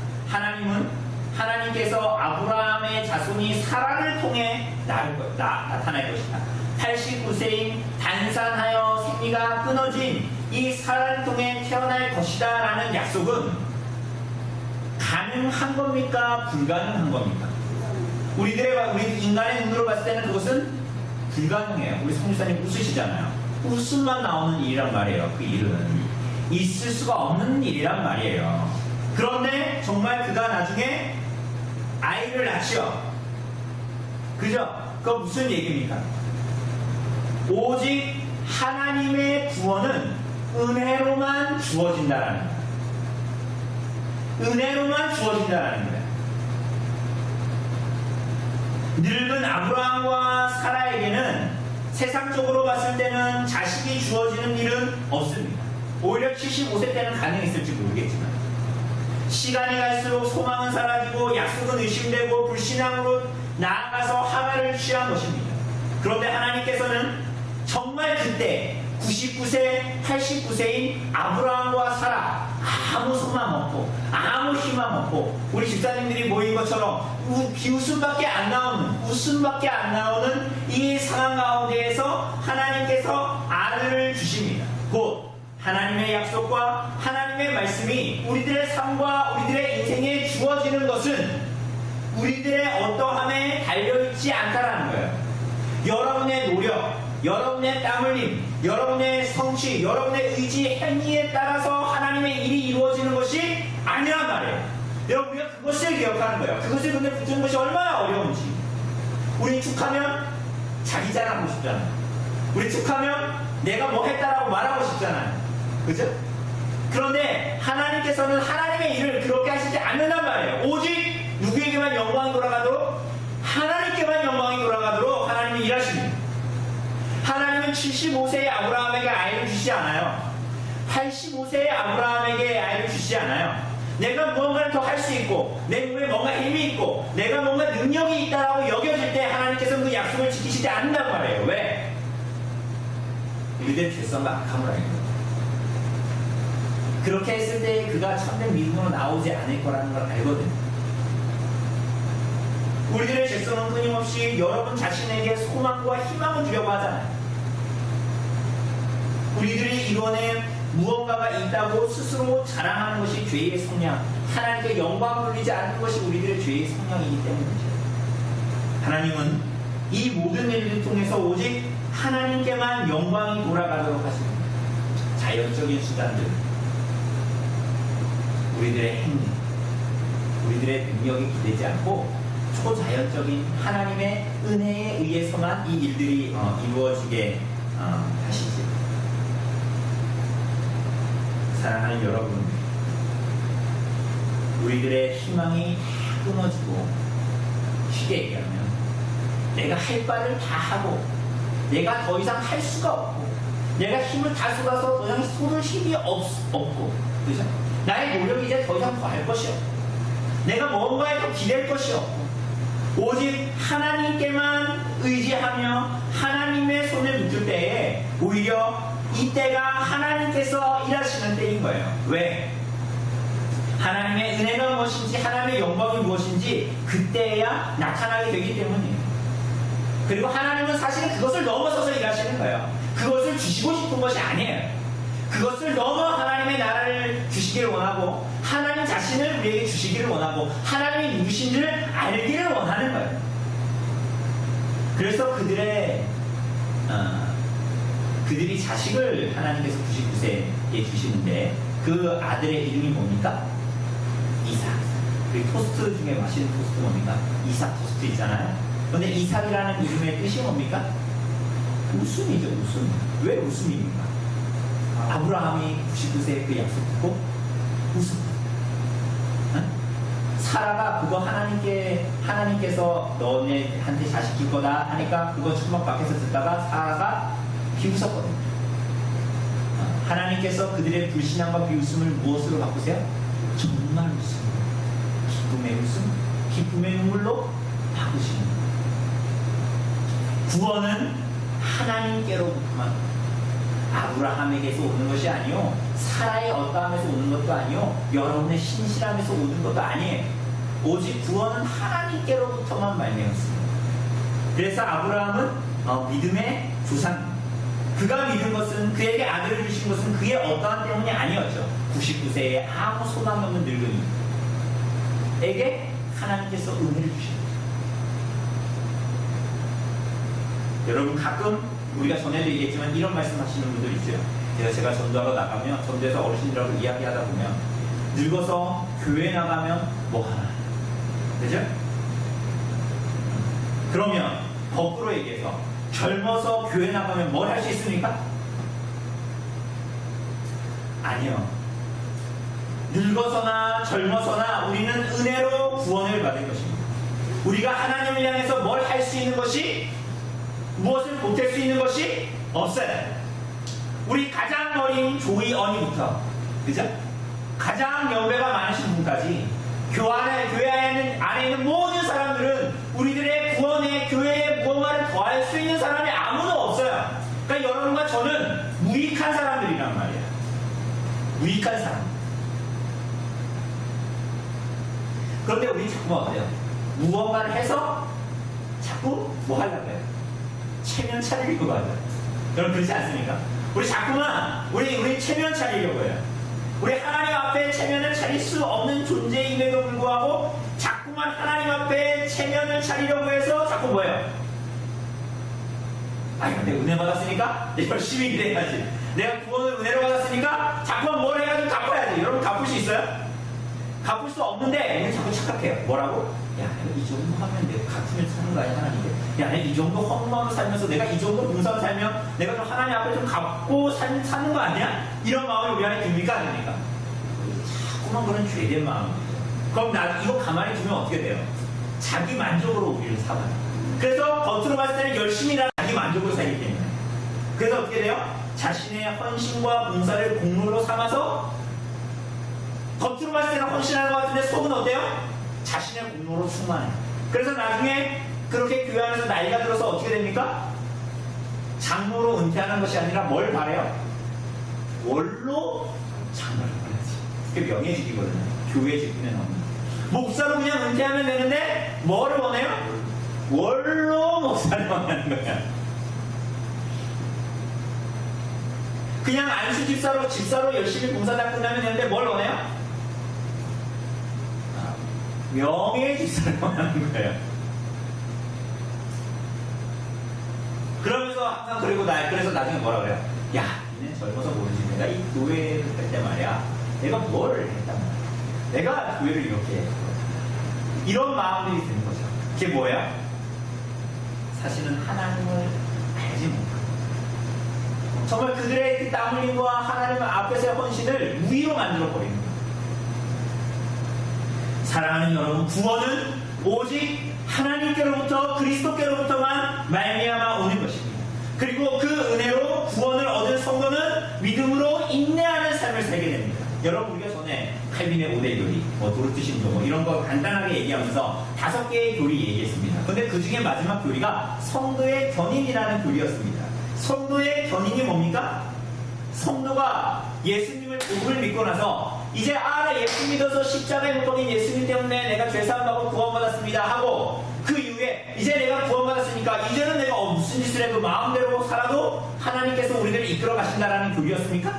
하나님께서 아브라함의 자손이 사라를 통해 나타날 것이다. 89세인 단산하여 생리가 끊어진 이 사라를 통해 태어날 것이다 라는 약속은 가능한 겁니까? 불가능한 겁니까? 우리 인간의 눈으로 봤을 때는 그것은 불가능해요. 우리 성주사님 웃으시잖아요. 웃음만 나오는 일이란 말이에요. 그 일은 있을 수가 없는 일이란 말이에요. 그런데 정말 그가 나중에 아이를 낳지요. 그죠? 그거 무슨 얘기입니까? 오직 하나님의 구원은 은혜로만 주어진다라는 거예요. 은혜로만 주어진다라는 거예요. 늙은 아브라함과 사라에게는 세상적으로 봤을 때는 자식이 주어지는 일은 없습니다. 오히려 75세 때는 가능했을지 모르겠지만 시간이 갈수록 소망은 사라지고 약속은 의심되고 불신앙으로 나아가서 하갈을 취한 것입니다. 그런데 하나님께서는 정말 그때 99세, 89세인 아브라함과 사라 아무 소망 없고 아무 희망 없고 우리 집사님들이 모인 것처럼 비웃음밖에 안 나오는 웃음밖에 안 나오는 이 상황 가운데에서 하나님께서 아들을 주십니다. 곧 하나님의 약속과 하나님의 말씀이 우리들의 삶과 우리들의 인생에 주어지는 것은 우리들의 어떠함에 달려있지 않다라는 거예요. 여러분의 노력, 여러분의 땀 흘림, 여러분의 성취, 여러분의 의지, 행위에 따라서 하나님의 일이 이루어지는 것이 아니란 말이에요. 여러분, 우리가 그것을 기억하는 거예요. 그것을 근데 붙드는 것이 얼마나 어려운지. 우리 툭하면 자기 자랑하고 싶잖아요. 우리 툭하면 내가 뭐 했다라고 말하고 싶잖아요. 그죠? 그런데 하나님께서는 하나님의 일을 그렇게 하시지 않는단 말이에요. 오직 누구에게만 영광이 돌아가도록, 하나님께만 영광이 돌아가도록 하나님이 일하십니다. 하나님은 75세의 아브라함에게 아이를 주시지 않아요. 85세의 아브라함에게 아이를 주시지 않아요. 내가 무언가를 더 할 수 있고 내 몸에 뭔가 힘이 있고 내가 뭔가 능력이 있다라고 여겨질 때 하나님께서는 그 약속을 지키시지 않는단 말이에요. 왜? 우리들의 죄성과 악함을 알고 그렇게 했을 때 그가 참된 믿음으로 나오지 않을 거라는 걸 알거든요. 우리들의 죄성은 끊임없이 여러분 자신에게 소망과 희망을 주려고 하잖아요. 우리들이 이번에 무언가가 있다고 스스로 자랑하는 것이 죄의 성향, 하나님께 영광을 돌리지 않는 것이 우리들의 죄의 성향이기 때문이죠. 하나님은 이 모든 일을 통해서 오직 하나님께만 영광이 돌아가도록 하십니다. 자연적인 수단들, 우리들의 행위, 우리들의 능력이 기대지 않고 초자연적인 하나님의 은혜에 의해서만 이 일들이 이루어지게 하시지. 사랑하는 여러분, 우리들의 희망이 다 끊어지고 쉽게 얘기하면 내가 할 바를 다 하고 내가 더 이상 할 수가 없고 내가 힘을 다 쏟아서 더 이상 쏟을 힘이 없고 그죠? 나의 노력이 이제 더 이상 더 할 것이 없고 내가 뭔가에 더 기댈 것이 없고 오직 하나님께만 의지하며 하나님의 손을 묶을 때에 오히려 이때가 하나님께서 일하시는 때인 거예요. 왜? 하나님의 은혜가 무엇인지 하나님의 영광이 무엇인지 그때야 나타나게 되기 때문이에요. 그리고 하나님은 사실은 그것을 넘어서서 일하시는 거예요. 그것을 주시고 싶은 것이 아니에요. 그것을 넘어 하나님의 나라를 주시기를 원하고 하나님 자신을 우리에게 주시기를 원하고 하나님이 누구신지를 알기를 원하는 거예요. 그래서 그들의 그들이 자식을 하나님께서 99세에 주시는데 그 아들의 이름이 뭡니까? 이삭. 우리 토스트 중에 맛있는 토스트 뭡니까? 이삭 토스트 있잖아요. 그런데 이삭이라는 이름의 뜻이 뭡니까? 웃음이죠, 웃음. 왜 웃음입니까? 아브라함이 99세에 그 약속 듣고 웃음. 사라가 그거 하나님께서 너네한테 자식 줄 거다 하니까 그거 천막 밖에서 듣다가 사라가 비웃었거든요. 하나님께서 그들의 불신앙과 비웃음을 무엇으로 바꾸세요? 정말 웃음, 기쁨의 웃음, 기쁨의 눈물로 바꾸시는 거예요. 구원은 하나님께로부터만, 아브라함에게서 오는 것이 아니요, 사라의 어떠함에서 오는 것도 아니요, 여러분의 신실함에서 오는 것도 아니에요. 오직 구원은 하나님께로부터만 말미암습니다. 그래서 아브라함은 믿음의 조상. 그가 믿은 것은, 그에게 아들을 주신 것은 그의 어떠한 때문이 아니었죠. 99세에 아무 소망이 없는 늙은이에게 하나님께서 은혜를 주십니다. 여러분, 가끔 우리가 전에도 얘기했지만 이런 말씀 하시는 분들 있어요. 제가 전도하러 나가면, 전도에서 어르신들하고 이야기하다 보면, 늙어서 교회 나가면 뭐 하나, 그죠? 그러면 거꾸로 얘기해서 젊어서 교회 나가면 뭘 할 수 있습니까? 아니요. 늙어서나 젊어서나 우리는 은혜로 구원을 받을 것입니다. 우리가 하나님을 향해서 뭘 할 수 있는 것이, 무엇을 보탤 수 있는 것이 없어요. 우리 가장 어린 조이 언니부터, 그죠? 가장 연배가 많으신 분까지, 교회 안에 있는 모든 사람들은 우리들의 구원에, 교회에 무언가를 더할 수 있는 사람이 아무도 없어요. 그러니까 여러분과 저는 무익한 사람들이란 말이에요. 무익한 사람. 그런데 우리 자꾸만 어때요? 무언가를 해서 자꾸 뭐 하려고 해요? 체면 차리려고 하죠. 여러분 그렇지 않습니까? 우리 자꾸만 우리 체면 차리려고 해요. 우리 하나님 앞에 체면을 차릴 수 없는 존재임에도 불구하고 자꾸만 하나님 앞에 체면을 차리려고 해서 자꾸 뭐예요? 아니 근데 은혜 받았으니까 열심히 일해야지. 내가 구원을 은혜로 받았으니까 자꾸만 뭘 해가지고 갚아야지. 여러분 갚을 수 있어요? 갚을 수 없는데 우리 자꾸 착각해요. 뭐라고? 야, 내가 이 정도 하면 내가 갚으면 사는 거 아니야, 하나님께. 야, 내가 이 정도 헌금하면서 살면서 내가 이 정도 봉사하면서 살면 내가 좀 하나님 앞에 좀 갚고 사는 거 아니야? 이런 마음이 우리 안에 듭니까, 안 듭니까? 자꾸만 그런 죄된 마음이죠. 그럼 나 이거 가만히 두면 어떻게 돼요? 자기 만족으로 우리를 살아요. 그래서 겉으로 봤을 때는 열심히 일하는 자기 만족을 살기 때문에. 그래서 어떻게 돼요? 자신의 헌신과 봉사를 공로로 삼아서 겉으로 봤을 때는 헌신하는 것 같은데 속은 어때요? 자신의 공로로 충만해요. 그래서 나중에 그렇게 교회 안에서 나이가 들어서 어떻게 됩니까? 장로로 은퇴하는 것이 아니라 뭘 바래요? 월로 장로를 바라지. 그게 명예직이거든요. 교회 직분에 넣는. 목사로 그냥 은퇴하면 되는데 뭐를 원해요? 월로 목사를 원하는 거야. 그냥 안수 집사로 열심히 봉사 다 끝나면 되는데 뭘 원해요? 명예의 집사를 원하는 거예요. 그러면서 항상 그래서 나중에 뭐라 그래요? 야, 니네 젊어서 모르지. 내가 이 교회에 그때 때 말이야. 내가 뭘 했단 말이야. 내가 교회를 이렇게 했어. 이런 마음들이 드는 거죠. 그게 뭐예요? 사실은 하나님을 알지 못하고 정말 그들의 그 땀 흘림과 하나님 앞에서의 헌신을 무의로 만들어 버리는 거예요. 사랑하는 여러분, 구원은 오직 하나님께로부터 그리스도께로부터만 말미암아 오는 것입니다. 그리고 그 은혜로 구원을 얻은 성도는 믿음으로 인내하는 삶을 살게 됩니다. 여러분 우리가 전에 칼빈의 5대 교리, 도르트 신조 이런 거 간단하게 얘기하면서 5개의 교리 얘기했습니다. 근데 그 중에 마지막 교리가 성도의 견인이라는 교리였습니다. 성도의 견인이 뭡니까? 성도가 예수님을 복음을 믿고 나서 이제 나 예수 믿어서 십자가에 못 박힌 예수님 때문에 내가 죄사함 받고 구원받았습니다 하고 그 이후에 이제 내가 구원받았으니까 이제는 내가 무슨 짓을 해도 마음대로 살아도 하나님께서 우리들을 이끌어 가신다라는 교리였습니까?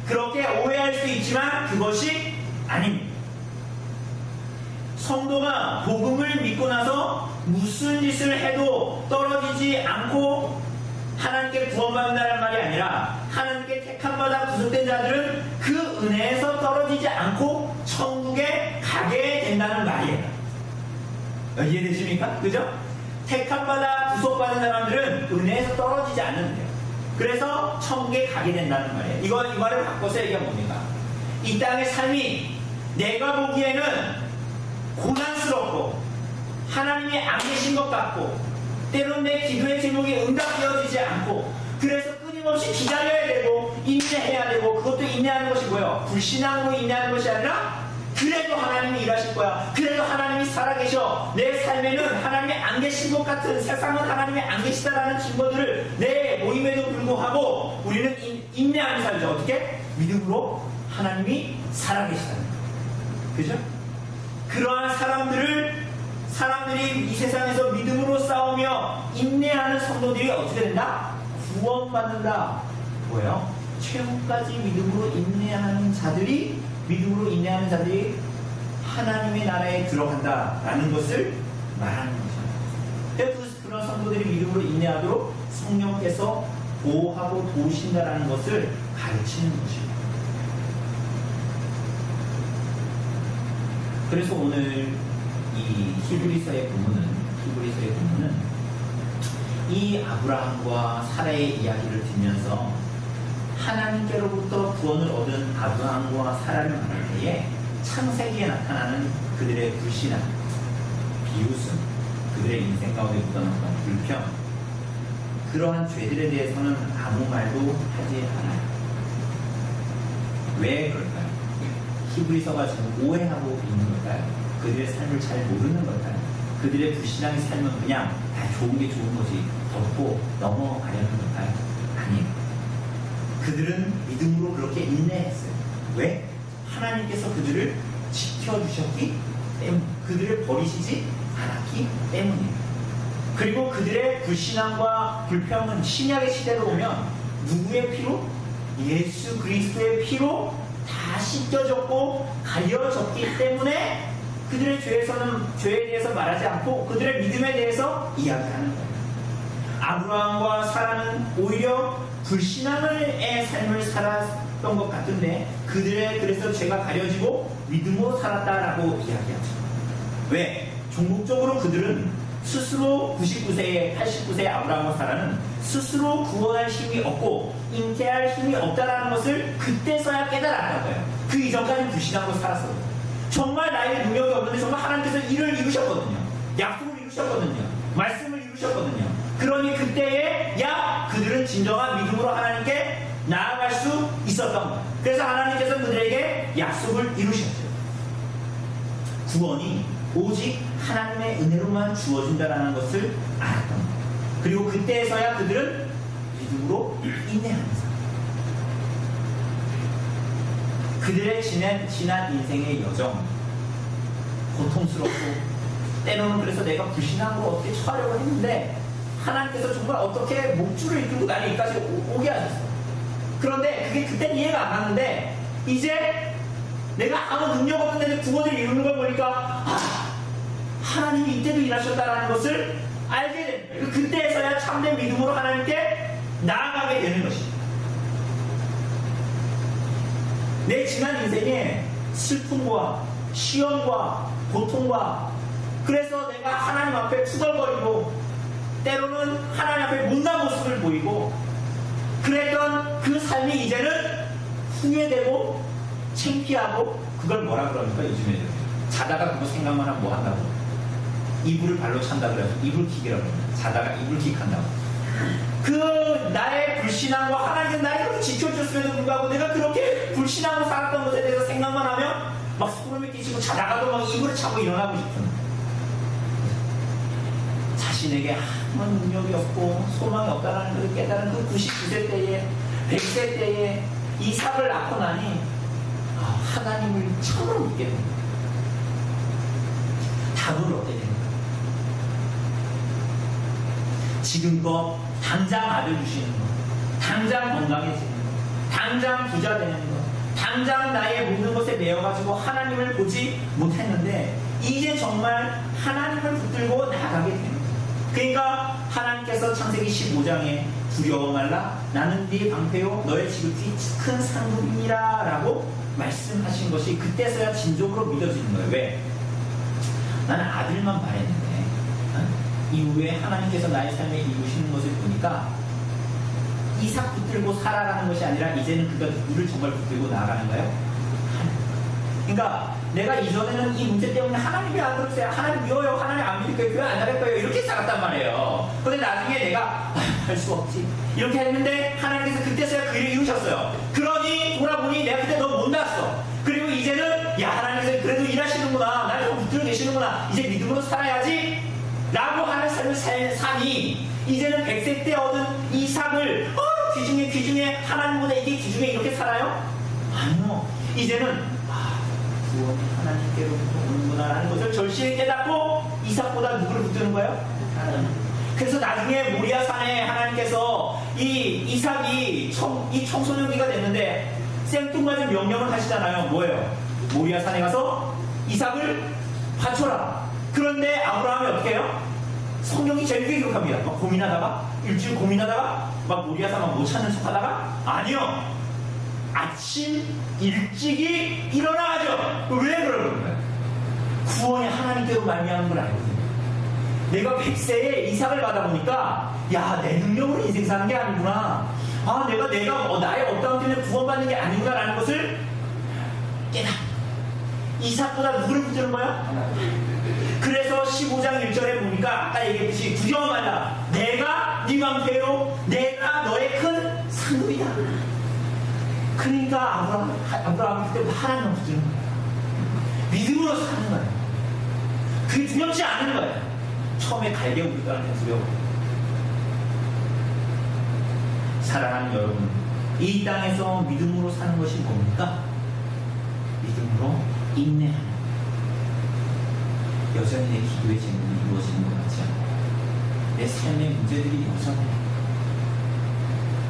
그렇게 오해할 수 있지만 그것이 아닙니다. 성도가 복음을 믿고 나서 무슨 짓을 해도 떨어지지 않고 하나님께 구원받는다는 말이 아니라 하나님께 택함받아 구속된 자들은 그 은혜에서 떨어지지 않고 천국에 가게 된다는 말이에요. 이해되십니까? 그죠? 택함받아 구속받은 사람들은 은혜에서 떨어지지 않는데요. 그래서 천국에 가게 된다는 말이에요. 이 말을 바꿔서 얘기하면 뭡니까? 이 땅의 삶이 내가 보기에는 고난스럽고 하나님이 안 계신 것 같고 때론 내 기도의 제목이 응답되어지지 않고 그래서 끊임없이 기다려야 되고 인내해야 되고 그것도 인내하는 것이 뭐예요? 불신앙으로 인내하는 것이 아니라 그래도 하나님이 일하실 거야. 그래도 하나님이 살아계셔. 내 삶에는 하나님이 안 계신 것 같은 세상은 하나님이 안 계시다라는 증거들을 내 모임에도 불구하고 우리는 인내하는 살죠. 어떻게? 믿음으로 하나님이 살아계시다는 거예요. 그죠? 그러한 사람들이 이 세상에서 믿음으로 싸우며 인내하는 성도들이 어떻게 된다? 구원받는다. 뭐예요? 최후까지 믿음으로 인내하는 자들이 하나님의 나라에 들어간다라는 것을 말하는 것입니다. 그런 성도들이 믿음으로 인내하도록 성령께서 보호하고 도우신다라는 것을 가르치는 것입니다. 그래서 오늘 이 히브리서의 본문은 이 아브라함과 사라의 이야기를 듣면서 하나님께로부터 구원을 얻은 아브라함과 사라를 만날 때에 창세기에 나타나는 그들의 불신앙, 비웃음, 그들의 인생 가운데 묻어놨던 불평, 그러한 죄들에 대해서는 아무 말도 하지 않아요. 왜 그럴까요? 히브리서가 지금 오해하고 있는 걸까요? 그들의 삶을 잘 모르는 걸까요? 그들의 불신앙의 삶은 그냥 다 좋은 게 좋은 거지 덮고 넘어가려는 걸까요? 아니에요. 그들은 믿음으로 그렇게 인내했어요. 왜? 하나님께서 그들을 지켜주셨기 때문에, 그들을 버리시지 않았기 때문이에요. 그리고 그들의 불신앙과 불평은 신약의 시대로 오면 누구의 피로? 예수 그리스도의 피로 다 씻겨졌고 가려졌기 때문에 그들의 죄에 대해서 말하지 않고 그들의 믿음에 대해서 이야기하는 거예요. 아브라함과 사라는 오히려 불신앙의 삶을 살았던 것 같은데 그래서 죄가 가려지고 믿음으로 살았다라고 이야기하죠. 왜? 종국적으로 그들은 스스로 99세에 89세의 아브라함과 사라는 스스로 구원할 힘이 없고 잉태할 힘이 없다라는 것을 그때서야 깨달았던 거예요. 그 이전까지는 불신앙으로 살았어요. 정말 나에게 능력이 없는데 정말 하나님께서 일을 이루셨거든요. 약속을 이루셨거든요. 말씀을 이루셨거든요. 그러니 그때에 그들은 진정한 믿음으로 하나님께 나아갈 수 있었던 거예요. 그래서 하나님께서 그들에게 약속을 이루셨죠. 구원이 오직 하나님의 은혜로만 주어진다는 것을 알았던 거예요. 그리고 그때에서야 그들은 믿음으로 인내하면서 그들의 지난 인생의 여정, 고통스럽고 때로는 그래서 내가 불신앙으로 어떻게 처하려고 했는데 하나님께서 정말 어떻게 목줄을 이끌고 나를 여기까지 오게 하셨어요. 그런데 그게 그때는 이해가 안 갔는데 이제 내가 아무 능력 없는데 구원을 이루는 걸 보니까 하나님이 이때도 일하셨다는 것을 알게 됩니다. 그때에서야 참된 믿음으로 하나님께 나아가게 되는 것입니다. 내 지난 인생에 슬픔과 시험과 고통과 그래서 내가 하나님 앞에 투덜거리고 때로는 하나님 앞에 못난 모습을 보이고 그랬던 그 삶이 이제는 후회되고 창피하고 그걸 뭐라 그럽니까? 요즘에 자다가 그거 생각만 하면 뭐 한다고? 이불을 발로 찬다 그래서 이불킥이라고 합니다. 자다가 이불킥한다고. 그 나의 불신앙과 하나님은 나를 그렇게 지켜줬음에도 불구하고 내가 그렇게 불신앙으로 살았던 것에 대해서 생각만 하면 막 소름이 끼치고 자다가도 막 이불을 차고 일어나고 싶은 자신에게 아무 능력이 없고 소망이 없다는 것을 깨달은 그 99세 때에 100세 때에 이삭을 낳고 나니 하나님을 처음으로 믿게 됩니다. 답을 얻게 됩니다. 지금껏 당장 아들 주시는 것, 당장 건강해지는 것, 당장 부자 되는 것, 당장 나의 모든 것에 매여가지고 하나님을 보지 못했는데 이제 정말 하나님을 붙들고 나아가게 됩니다. 그러니까 하나님께서 창세기 15장에 두려워 말라. 나는 네 방패요 너의 지극히 큰 상급이니라 라고 말씀하신 것이 그때서야 진정으로 믿어지는 거예요. 왜? 나는 아들만 바랬는데 이후에 하나님께서 나의 삶에 이루시는 것을 보니까 이삭 붙들고 살아가는 것이 아니라 이제는 그가 누구를 정말 붙들고 나아가는 거예요? 하나님. 그러니까 내가 이전에는 이 문제 때문에 하나님이 안 들으세요. 하나님 미워요. 하나님 안 믿을 거예요. 교회 안 나갈 거예요. 이렇게 살았단 말이에요. 근데 나중에 내가 할 수 없지. 이렇게 했는데 하나님께서 그때서야 그 일을 이루셨어요. 그러니 돌아보니 내가 그때 너무 못났어. 그리고 이제는 야 하나님께서 그래도 일하시는구나. 나를 좀 붙들어 계시는구나. 이제 믿음으로 살아야지. 라고 하는 삶을 사니 이제는 100세 때 얻은 이 삶을 귀중에 하나님보다 이게 귀중해 이렇게 살아요? 아니요. 이제는 구원이 하나님께로부터 오는구나 라는 것을 절실히 깨닫고 이삭보다 누구를 붙드는 거예요? 하나님. 그래서 나중에 모리아 산에 하나님께서 이 이삭이 이 청소년기가 됐는데 생뚱맞은 명령을 하시잖아요. 뭐예요? 모리아 산에 가서 이삭을 바쳐라. 그런데 아브라함이 어떻게 해요? 성경이 재밌게 기록합니다. 막 고민하다가 일주일 고민하다가 막 모리아산 못 찾는 척하다가 아니요. 아침 일찍이 일어나가죠. 왜 그러는 거예요? 구원이 하나님께로 말미암은 걸 알거든요. 내가 100세에 이삭을 받아보니까 야 내 능력으로 인생 사는 게 아니구나. 내가 나의 어떠함 때문에 구원받는 게 아니구나라는 것을 깨닫. 이삭보다 누구를 붙드는 거야? 그래서 15장 1절에 보니까 아까 얘기했듯이 두려워 말라. 내가 네 방패요 내가 너의 큰 상급이다. 그러니까 아브라함이 그때 하나님을 붙드는 거예요. 믿음으로 사는 거예요. 그게 두렵지 않은 거예요. 처음에 갈대 우리들한테 두려워. 사랑하는 여러분, 이 땅에서 믿음으로 사는 것이 뭡니까? 믿음으로 인내하는 거예요. 여전히 내 기도의 제목이 이루어지는 것 같지 않아요. 내 삶의 문제들이 여전해.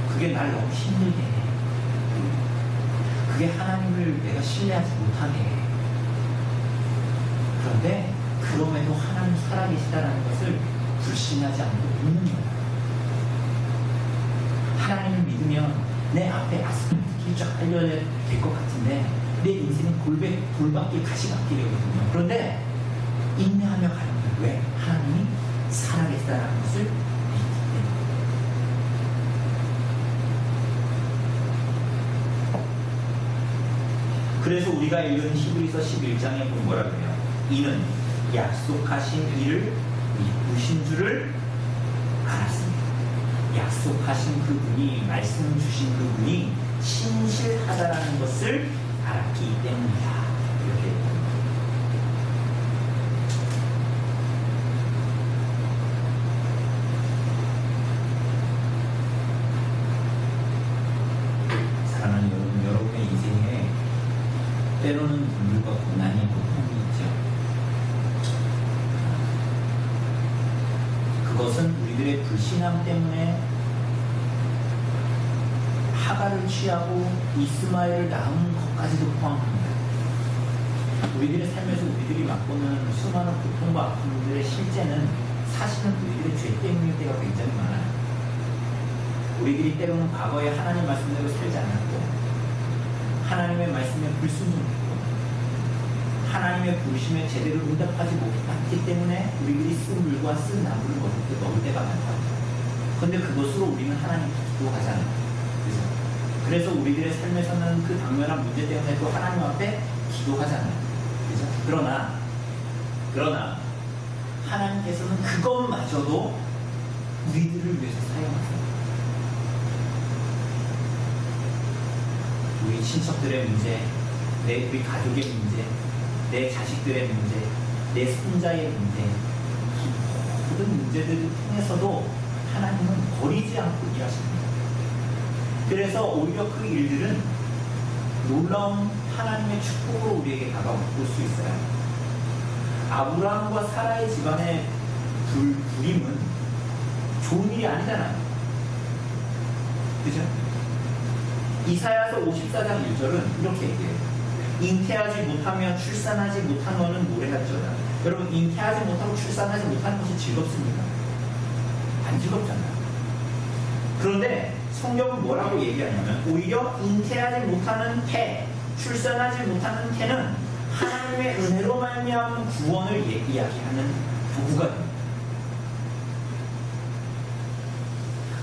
그게 날 너무 힘들게 해. 그게 하나님을 내가 신뢰하지 못하게 해. 그런데 그럼에도 하나님 살아계시다는 것을 불신하지 않고 믿는 거예요. 하나님을 믿으면 내 앞에 아스팔트 쫙 알려야 될 것 같은데 내 인생은 돌밭길 가시밭길이거든요. 그런데 인내하며 가는 거예요. 왜? 하나님이 살아계시다는 것을 믿기 때문에. 그래서 우리가 읽은 히브리서 11장에 보면 뭐라 그래요? 이는 약속하신 이를 믿으신 줄을 알았습니다. 약속하신 그분이, 말씀 주신 그분이 신실하다라는 것을 알았기 때문이다. 이렇게 얘기합니다. 사랑하는 여러분, 여러분의 인생에 때로는 눈물과 고난이 고통이 있죠. 그것은 우리들의 불신함 때문에 하가를 취하고 이스마엘을 낳은 것까지도 포함합니다. 우리들의 삶에서 우리들이 맛보는 수많은 고통과 아픔들의 실제는 사실은 우리들의 죄 때문일 때가 굉장히 많아요. 우리들이 때로는 과거에 하나님 말씀대로 살지 않았고 하나님의 말씀에 불순종했고 하나님의 부르심에 제대로 응답하지 못했기 때문에 우리들이 쓴 물과 쓴 나무를 먹을 때가 많다고. 그런데 그것으로 우리는 하나님 기도하잖아요. 그래서 우리들의 삶에서는 그 당면한 문제 때문에 또 하나님 앞에 기도하잖아요. 그죠? 그러나 하나님께서는 그것마저도 우리들을 위해서 사용하세요. 우리 친척들의 문제, 우리 가족의 문제, 내 자식들의 문제, 내 손자의 문제, 모든 문제들을 통해서도 하나님은 버리지 않고 일하십니다. 그래서 오히려 그 일들은 놀라운 하나님의 축복으로 우리에게 다가올 수 있어요. 아브라함과 사라의 집안의 불임은 좋은 일이 아니잖아요. 그죠? 이사야서 54장 1절은 이렇게 얘기해요. 잉태하지 못하며 출산하지 못한 너는 노래할지어다. 여러분, 잉태하지 못하고 출산하지 못하는 것이 즐겁습니까? 안 즐겁잖아요. 그런데 성경은 뭐라고 얘기하냐면 오히려 잉태하지 못하는 태, 출산하지 못하는 태는 하나님의 은혜로 말미암은 구원을 이야기하는 도구가 됩니다.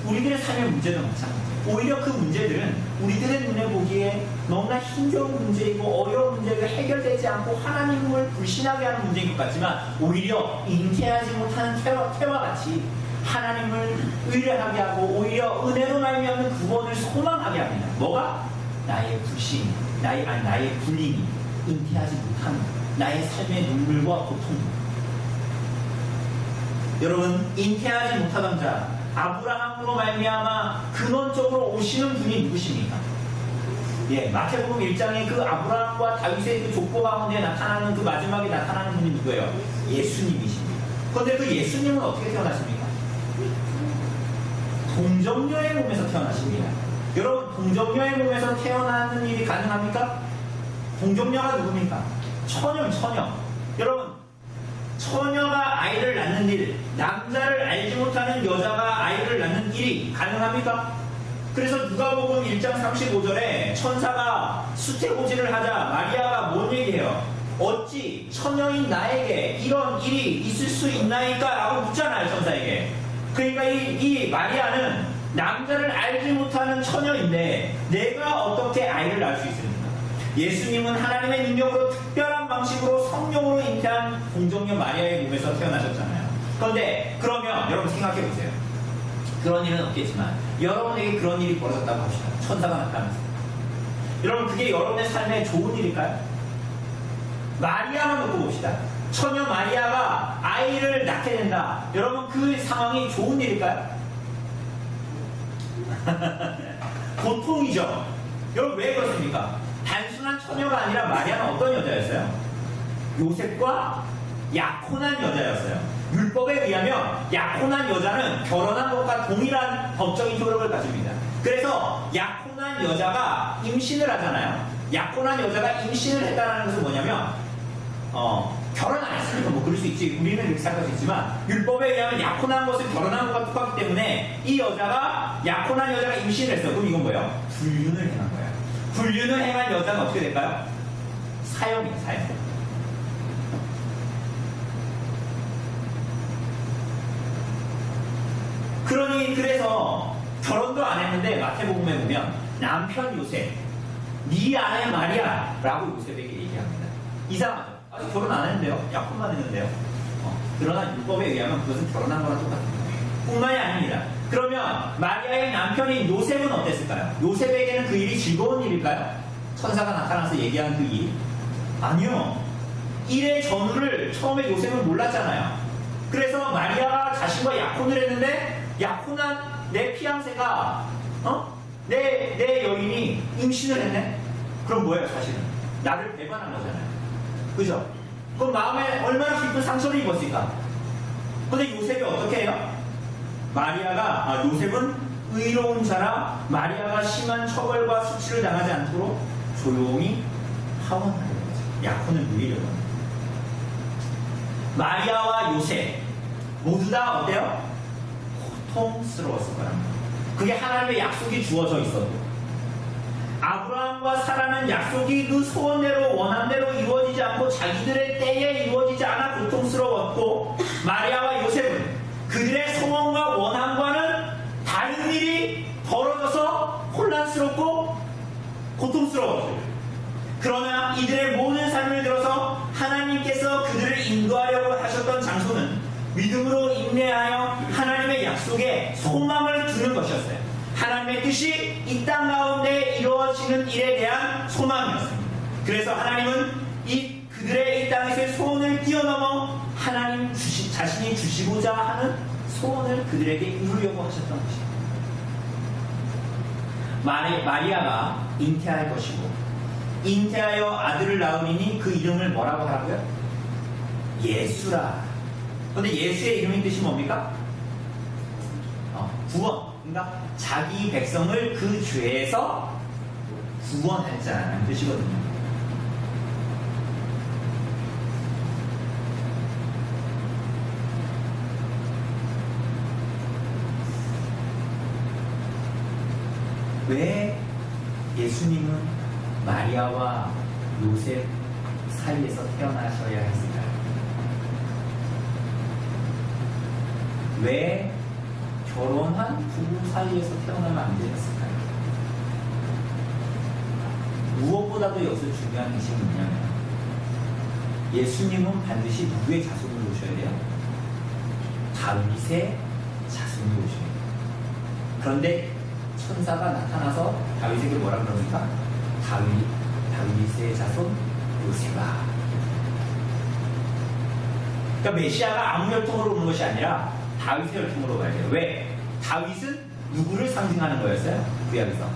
우리들의 삶의 문제도 마찬가지예요. 오히려 그 문제들은 우리들의 눈에 보기에 너무나 힘겨운 문제이고 어려운 문제가 해결되지 않고 하나님을 불신하게 하는 문제인 것 같지만 오히려 잉태하지 못하는 태와 같이 하나님을 의뢰하게 하고 오히려 은혜로 말미암은 구원을 소망하게 합니다. 뭐가? 나의 불신, 나의 불림이 잉태하지 못하는 나의 삶의 눈물과 고통. 여러분, 잉태하지 못하던 자 아브라함으로 말미암아 근원적으로 오시는 분이 누구십니까? 예, 마태복음 1장에 그 아브라함과 다윗의 그 족보 가운데 나타나는 그 마지막에 나타나는 분이 누구예요? 예수님이십니다. 그런데 그 예수님은 어떻게 태어나십니까? 동정녀의 몸에서 태어나십니다. 여러분, 동정녀의 몸에서 태어나는 일이 가능합니까? 동정녀가 누굽니까? 처녀. 여러분, 처녀가 아이를 낳는 일, 남자를 알지 못하는 여자가 아이를 낳는 일이 가능합니까? 그래서 누가복음 1장 35절에 천사가 수태고지를 하자 마리아가 뭔 얘기해요? 어찌 처녀인 나에게 이런 일이 있을 수 있나이까? 라고 묻잖아요, 천사에게. 그러니까 이 마리아는 남자를 알지 못하는 처녀인데 내가 어떻게 아이를 낳을 수 있습니까? 예수님은 하나님의 능력으로 특별한 방식으로 성령으로 잉태한 동정녀 마리아의 몸에서 태어나셨잖아요. 그런데 그러면 여러분 생각해 보세요. 그런 일은 없겠지만 여러분에게 그런 일이 벌어졌다고 합시다. 천사가 나타나서. 여러분, 그게 여러분의 삶에 좋은 일일까요? 마리아만 놓고 봅시다. 처녀 마리아가 아이를 낳게 된다. 여러분, 그 상황이 좋은 일일까요? 고통이죠. 여러분, 왜 그렇습니까? 단순한 처녀가 아니라 마리아는 어떤 여자였어요? 요셉과 약혼한 여자였어요. 율법에 의하면 약혼한 여자는 결혼한 것과 동일한 법적인 효력을 가집니다. 그래서 약혼한 여자가 임신을 하잖아요. 약혼한 여자가 임신을 했다는 것은 뭐냐면 결혼 안 했으니까 뭐 그럴 수 있지. 우리는 이렇게 생각할 수 있지만 율법에 의하면 약혼한 것은 결혼한 것과 똑같기 때문에 이 여자가 약혼한 여자가 임신을 했어. 그럼 이건 뭐예요? 불륜을 행한 거예요. 불륜을 행한 여자는 어떻게 될까요? 사형이에요, 사형. 그래서 결혼도 안 했는데 마태복음에 보면 남편 요셉, 네 아내 마리아라고 요셉에게 얘기합니다. 이상하죠? 아직 결혼 안 했는데요? 약혼만 했는데요? 그러나 율법에 의하면 그것은 결혼한 거랑 똑같은 거예요. 뿐만이 아닙니다. 그러면 마리아의 남편인 요셉은 어땠을까요? 요셉에게는 그 일이 즐거운 일일까요? 천사가 나타나서 얘기한 그 일? 아니요. 일의 전후를 처음에 요셉은 몰랐잖아요. 그래서 마리아가 자신과 약혼을 했는데 약혼한 내 피앙세가 내 여인이 임신을 했네? 그럼 뭐예요, 사실은? 나를 배반한 거잖아요. 그죠? 그럼 마음에 얼마나 깊은 상처를 입었을까? 근데 요셉이 어떻게 해요? 요셉은 의로운 자라 마리아가 심한 처벌과 수치를 당하지 않도록 조용히 하원하려고 하죠. 약혼을 누리려고 합니다. 마리아와 요셉 모두 다 어때요? 고통스러웠을 거랍니다. 그게 하나님의 약속이 주어져 있어도 아브라함과 사라는 약속이 그 소원대로 원한대로 이루어지지 않고 자기들의 때에 이루어지지 않아 고통스러웠고 마리아와 요셉은 그들의 소원과 원함과는 다른 일이 벌어져서 혼란스럽고 고통스러웠어요. 그러나 이들의 모든 삶을 들어서 하나님께서 그들을 인도하려고 하셨던 장소는 믿음으로 인내하여 하나님의 약속에 소망을 두는 것이었어요. 하나님의 뜻이 이 땅 가운데 이루어지는 일에 대한 소망이었습니다. 그래서 하나님은 그들의 이 땅에서의 소원을 뛰어넘어 하나님 자신이 주시고자 하는 소원을 그들에게 이루려고 하셨던 것입니다. 마리아가 잉태할 것이고 잉태하여 아들을 낳으리니 그 이름을 뭐라고 하라고요? 예수라. 그런데 예수의 이름의 뜻이 뭡니까? 구원. 그러니까 자기 백성을 그 죄에서 구원할 자라는 뜻이거든요. 왜 예수님은 마리아와 요셉 사이에서 태어나셔야 했을까요? 왜 결혼한 부부 사이에서 태어나면 안 되었을까요? 무엇보다도 여기서 중요한 것이 뭐냐면 예수님은 반드시 누구의 자손을 오셔야 돼요? 다윗의 자손이 오셔야 돼요. 그런데 천사가 나타나서 다윗에게 뭐라 그럽니까? 다윗의 자손 요셉아. 그러니까 메시아가 아무 혈통으로 오는 것이 아니라 다윗의 혈통으로 가야 돼요. 왜? 다윗은 누구를 상징하는 거였어요? 구약에서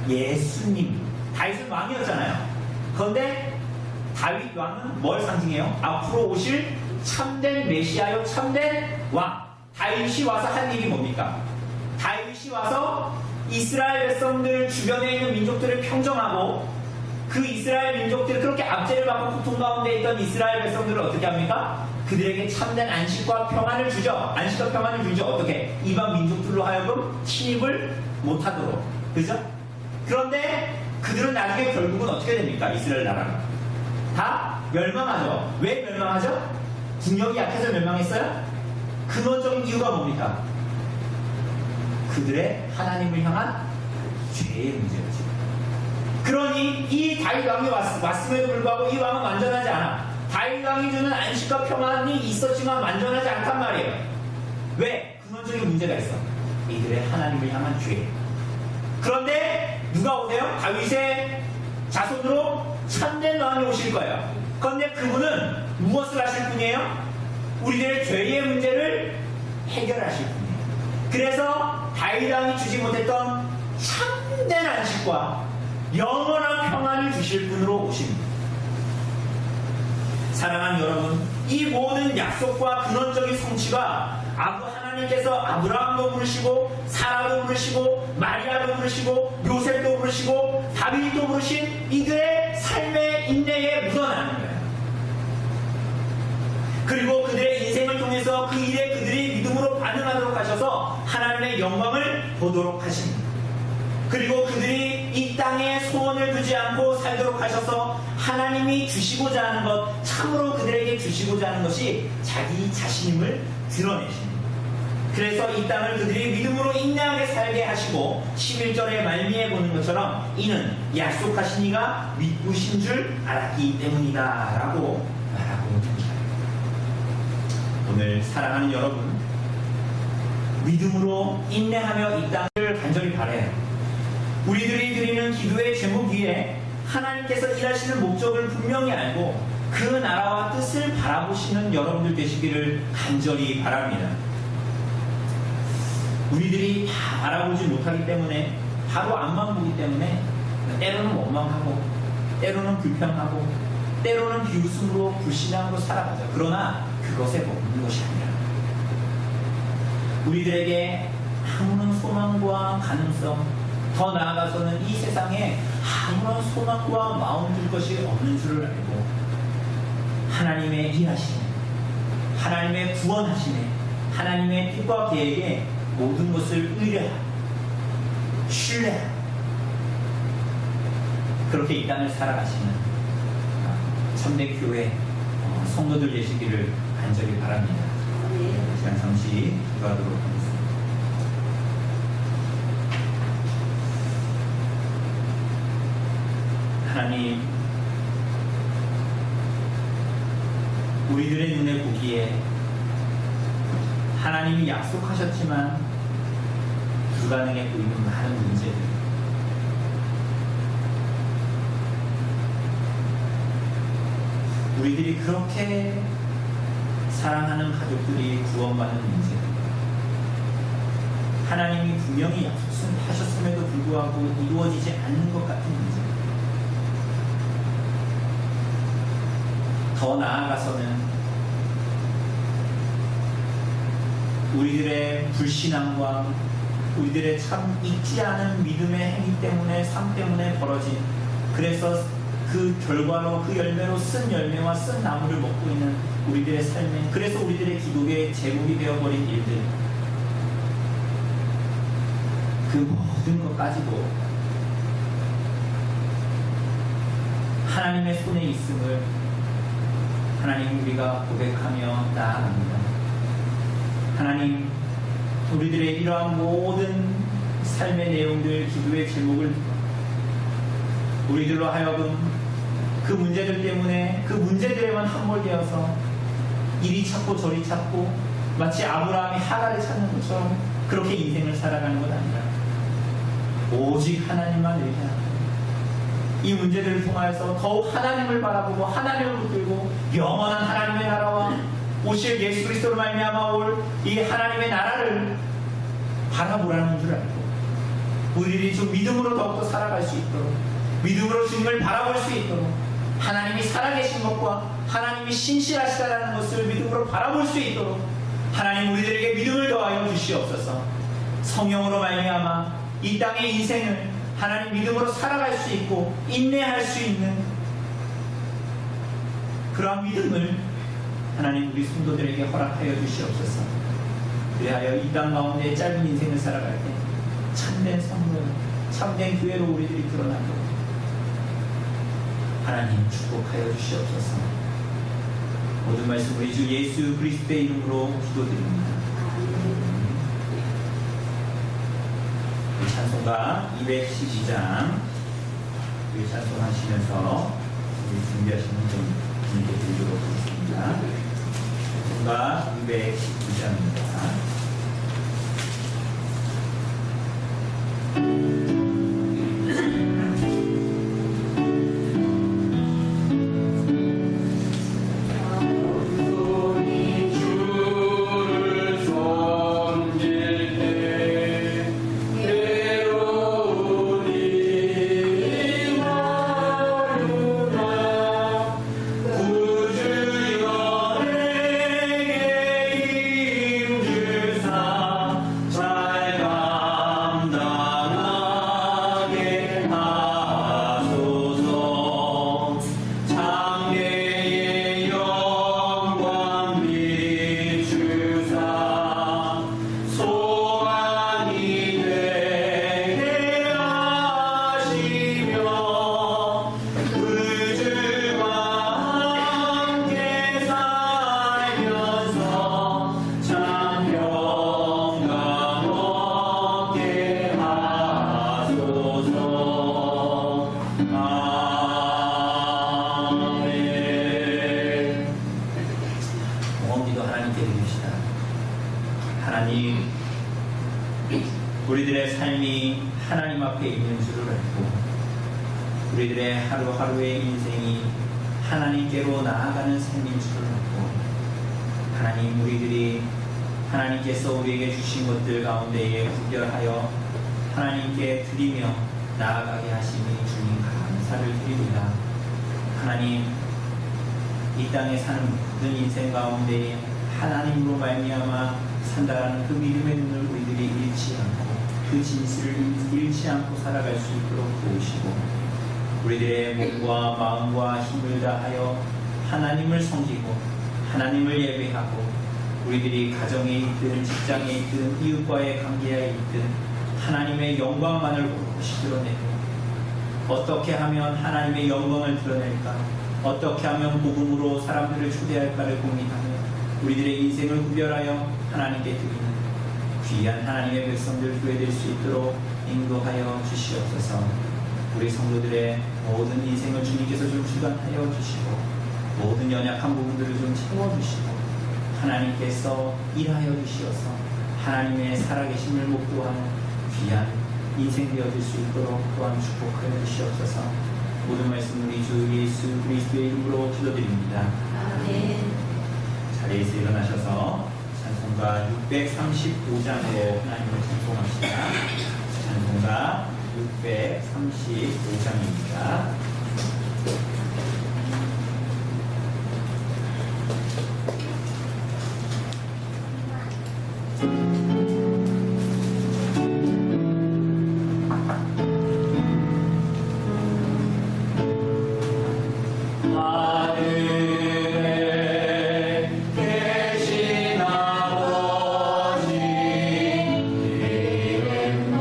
예수님. 다윗은 왕이었잖아요. 그런데 다윗 왕은 뭘 상징해요? 앞으로 오실 참된 메시아요, 참된 왕. 다윗이 와서 한 일이 뭡니까? 다윗이 와서 이스라엘 백성들 주변에 있는 민족들을 평정하고 그 이스라엘 민족들이 그렇게 압제를 받고 고통 가운데 있던 이스라엘 백성들을 어떻게 합니까? 그들에게 참된 안식과 평안을 주죠. 안식과 평안을 주죠. 어떻게? 이방 민족들로 하여금 침입을 못하도록. 그죠? 그런데 그들은 나중에 결국은 어떻게 됩니까? 이스라엘 나라가 다 멸망하죠. 왜 멸망하죠? 국력이 약해서 멸망했어요? 근원적인 이유가 뭡니까? 그들의 하나님을 향한 죄의 문제였죠. 그러니 이 다윗 왕이 왔음에도 불구하고 이 왕은 완전하지 않아. 다윗 왕이 주는 안식과 평안이 있었지만 완전하지 않단 말이에요. 왜? 근원적인 문제가 있어. 이들의 하나님을 향한 죄. 그런데 누가 오세요? 다윗의 자손으로 참된 왕이 오실 거예요. 그런데 그분은 무엇을 하실 분이에요? 우리들의 죄의 문제를 해결하실 분이에요. 그래서 다윗 왕이 주지 못했던 참된 안식과 영원한 평안을 주실 분으로 오십니다. 사랑하는 여러분, 이 모든 약속과 근원적인 성취가 하나님께서 아브라함도 부르시고 사라도 부르시고 마리아도 부르시고 요셉도 부르시고 다윗도 부르신 이들의 삶의 인내에 묻어나는 거예요. 그리고 그들의 인생을 통해서 그 일에 그들이 믿음으로 반응하도록 하셔서 하나님의 영광을 보도록 하십니다. 그리고 그들이 이 땅에 소원을 두지 않고 살도록 하셔서 하나님이 주시고자 하는 것, 참으로 그들에게 주시고자 하는 것이 자기 자신임을 드러내십니다. 그래서 이 땅을 그들이 믿음으로 인내하게 살게 하시고 11절에 말미에 보는 것처럼 이는 약속하신 이가 믿으신 줄 알았기 때문이다 라고 말하고 있습니다. 오늘 사랑하는 여러분, 믿음으로 인내하며 이 땅을 간절히 바라요. 우리들이 드리는 기도의 제목 위에 하나님께서 일하시는 목적을 분명히 알고 그 나라와 뜻을 바라보시는 여러분들 되시기를 간절히 바랍니다. 우리들이 다 바라보지 못하기 때문에, 바로 앞만 보기 때문에 때로는 원망하고 때로는 불평하고 때로는 비웃음으로 불신앙으로 살아가죠. 그러나 그것에 머무는 것이 아니라 우리들에게 아무런 소망과 가능성, 더 나아가서는 이 세상에 아무런 소망과 마음 줄 것이 없는 줄을 알고 하나님의 일하심에, 하나님의 구원하심에, 하나님의 뜻과 계획에 모든 것을 의뢰하고 신뢰하고 그렇게 이 땅을 살아가시는 참된 교회 성도들 되시기를 간절히 바랍니다. 시간 잠시 기도하도록 하겠습니다. 하나님, 우리들의 눈에 보기에 하나님이 약속하셨지만 불가능해 보이는 많은 문제들, 우리들이 그렇게 사랑하는 가족들이 구원받는 문제들, 하나님이 분명히 약속하셨음에도 불구하고 이루어지지 않는 것 같은 문제, 더 나아가서는 우리들의 불신앙과 우리들의 참 잊지 않은 믿음의 행위 때문에, 삶 때문에 벌어진, 그래서 그 결과로, 그 열매로 쓴 열매와 쓴 나무를 먹고 있는 우리들의 삶에, 그래서 우리들의 기도의 제목이 되어버린 일들, 그 모든 것까지도 하나님의 손에 있음을 하나님 우리가 고백하며 나아갑니다. 하나님, 우리들의 이러한 모든 삶의 내용들, 기도의 제목을 우리들로 하여금 그 문제들 때문에 그 문제들에만 함몰되어서 이리 찾고 저리 찾고 마치 아브라함이 하갈을 찾는 것처럼 그렇게 인생을 살아가는 것 아니라 오직 하나님만 의지하고 이 문제들을 통하여서 더욱 하나님을 바라보고 하나님을 붙들고 영원한 하나님의 나라와 오실 예수 그리스도로 말미암아 올 이 하나님의 나라를 바라보라는 줄 알고 우리들이 좀 믿음으로 더욱더 살아갈 수 있도록 믿음으로 주님을 바라볼 수 있도록 하나님이 살아계신 것과 하나님이 신실하시다라는 것을 믿음으로 바라볼 수 있도록 하나님 우리들에게 믿음을 더하여 주시옵소서. 성령으로 말미암아 이 땅의 인생을 하나님 믿음으로 살아갈 수 있고 인내할 수 있는 그러한 믿음을 하나님 우리 성도들에게 허락하여 주시옵소서. 그리하여 이 땅 가운데 짧은 인생을 살아갈 때 참된 성령, 참된 교회로 우리들이 드러나도록 하나님 축복하여 주시옵소서. 모든 말씀 우리 주 예수 그리스도의 이름으로 기도드립니다. 우리 찬송가 212장 우리 찬송하시면서 우리 준비하시는 좀 분께 드리도록 하겠습니다. 찬송가 212장입니다. 하나님, 우리들의 삶이 하나님 앞에 있는 줄을 알고 우리들의 하루하루의 인생이 하나님께로 나아가는 삶인 줄을 알고 하나님, 우리들이 하나님께서 우리에게 주신 것들 가운데에 구별하여 하나님께 드리며 나아가게 하시니 주님 감사를 드립니다. 하나님, 이 땅에 사는 모든 인생 가운데에 하나님으로 말미암아 산다라는 그 믿음의 눈을 우리들이 잃지 않고 그 진실을 잃지 않고 살아갈 수 있도록 도우시고 우리들의 몸과 마음과 힘을 다하여 하나님을 섬기고 하나님을 예배하고 우리들이 가정에 있든 직장에 있든 이웃과의 관계에 있든 하나님의 영광만을 오롯이 드러내고 어떻게 하면 하나님의 영광을 드러낼까, 어떻게 하면 복음으로 사람들을 초대할까를 고민하며 우리들의 인생을 구별하여 하나님께 드리는 귀한 하나님의 백성들 교회될 수 있도록 인도하여 주시옵소서. 우리 성도들의 모든 인생을 주님께서 좀 주관하여 주시고 모든 연약한 부분들을 좀 채워주시고 하나님께서 일하여 주시어서 하나님의 살아계심을 목도하는 귀한 인생 되어질 수 있도록 또한 축복하여 주시옵소서. 모든 말씀 우리 주 예수 그리스도의 이름으로 기도드립니다. 아멘. 자리에서 일어나셔서 찬송가 635장으로 하나님을 찬송합시다. 찬송가 635장입니다. 계신 아버지 이름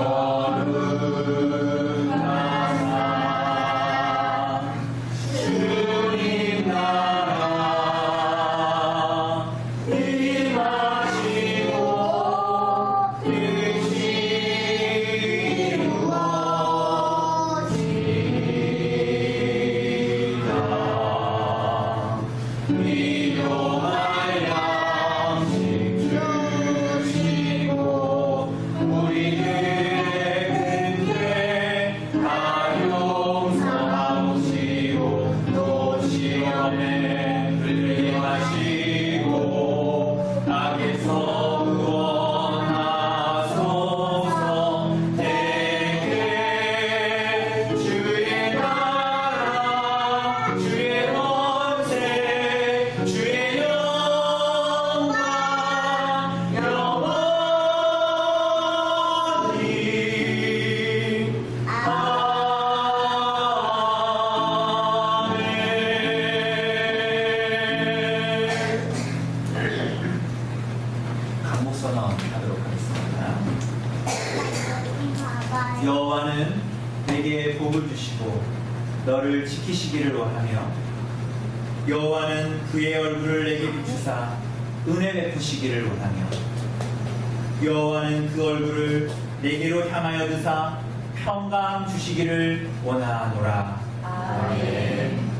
여호와는 내게 복을 주시고 너를 지키시기를 원하며 여호와는 그의 얼굴을 내게 비추사 은혜 베푸시기를 원하며 여호와는 그 얼굴을 내게로 향하여 드사 평강 주시기를 원하노라. 아멘.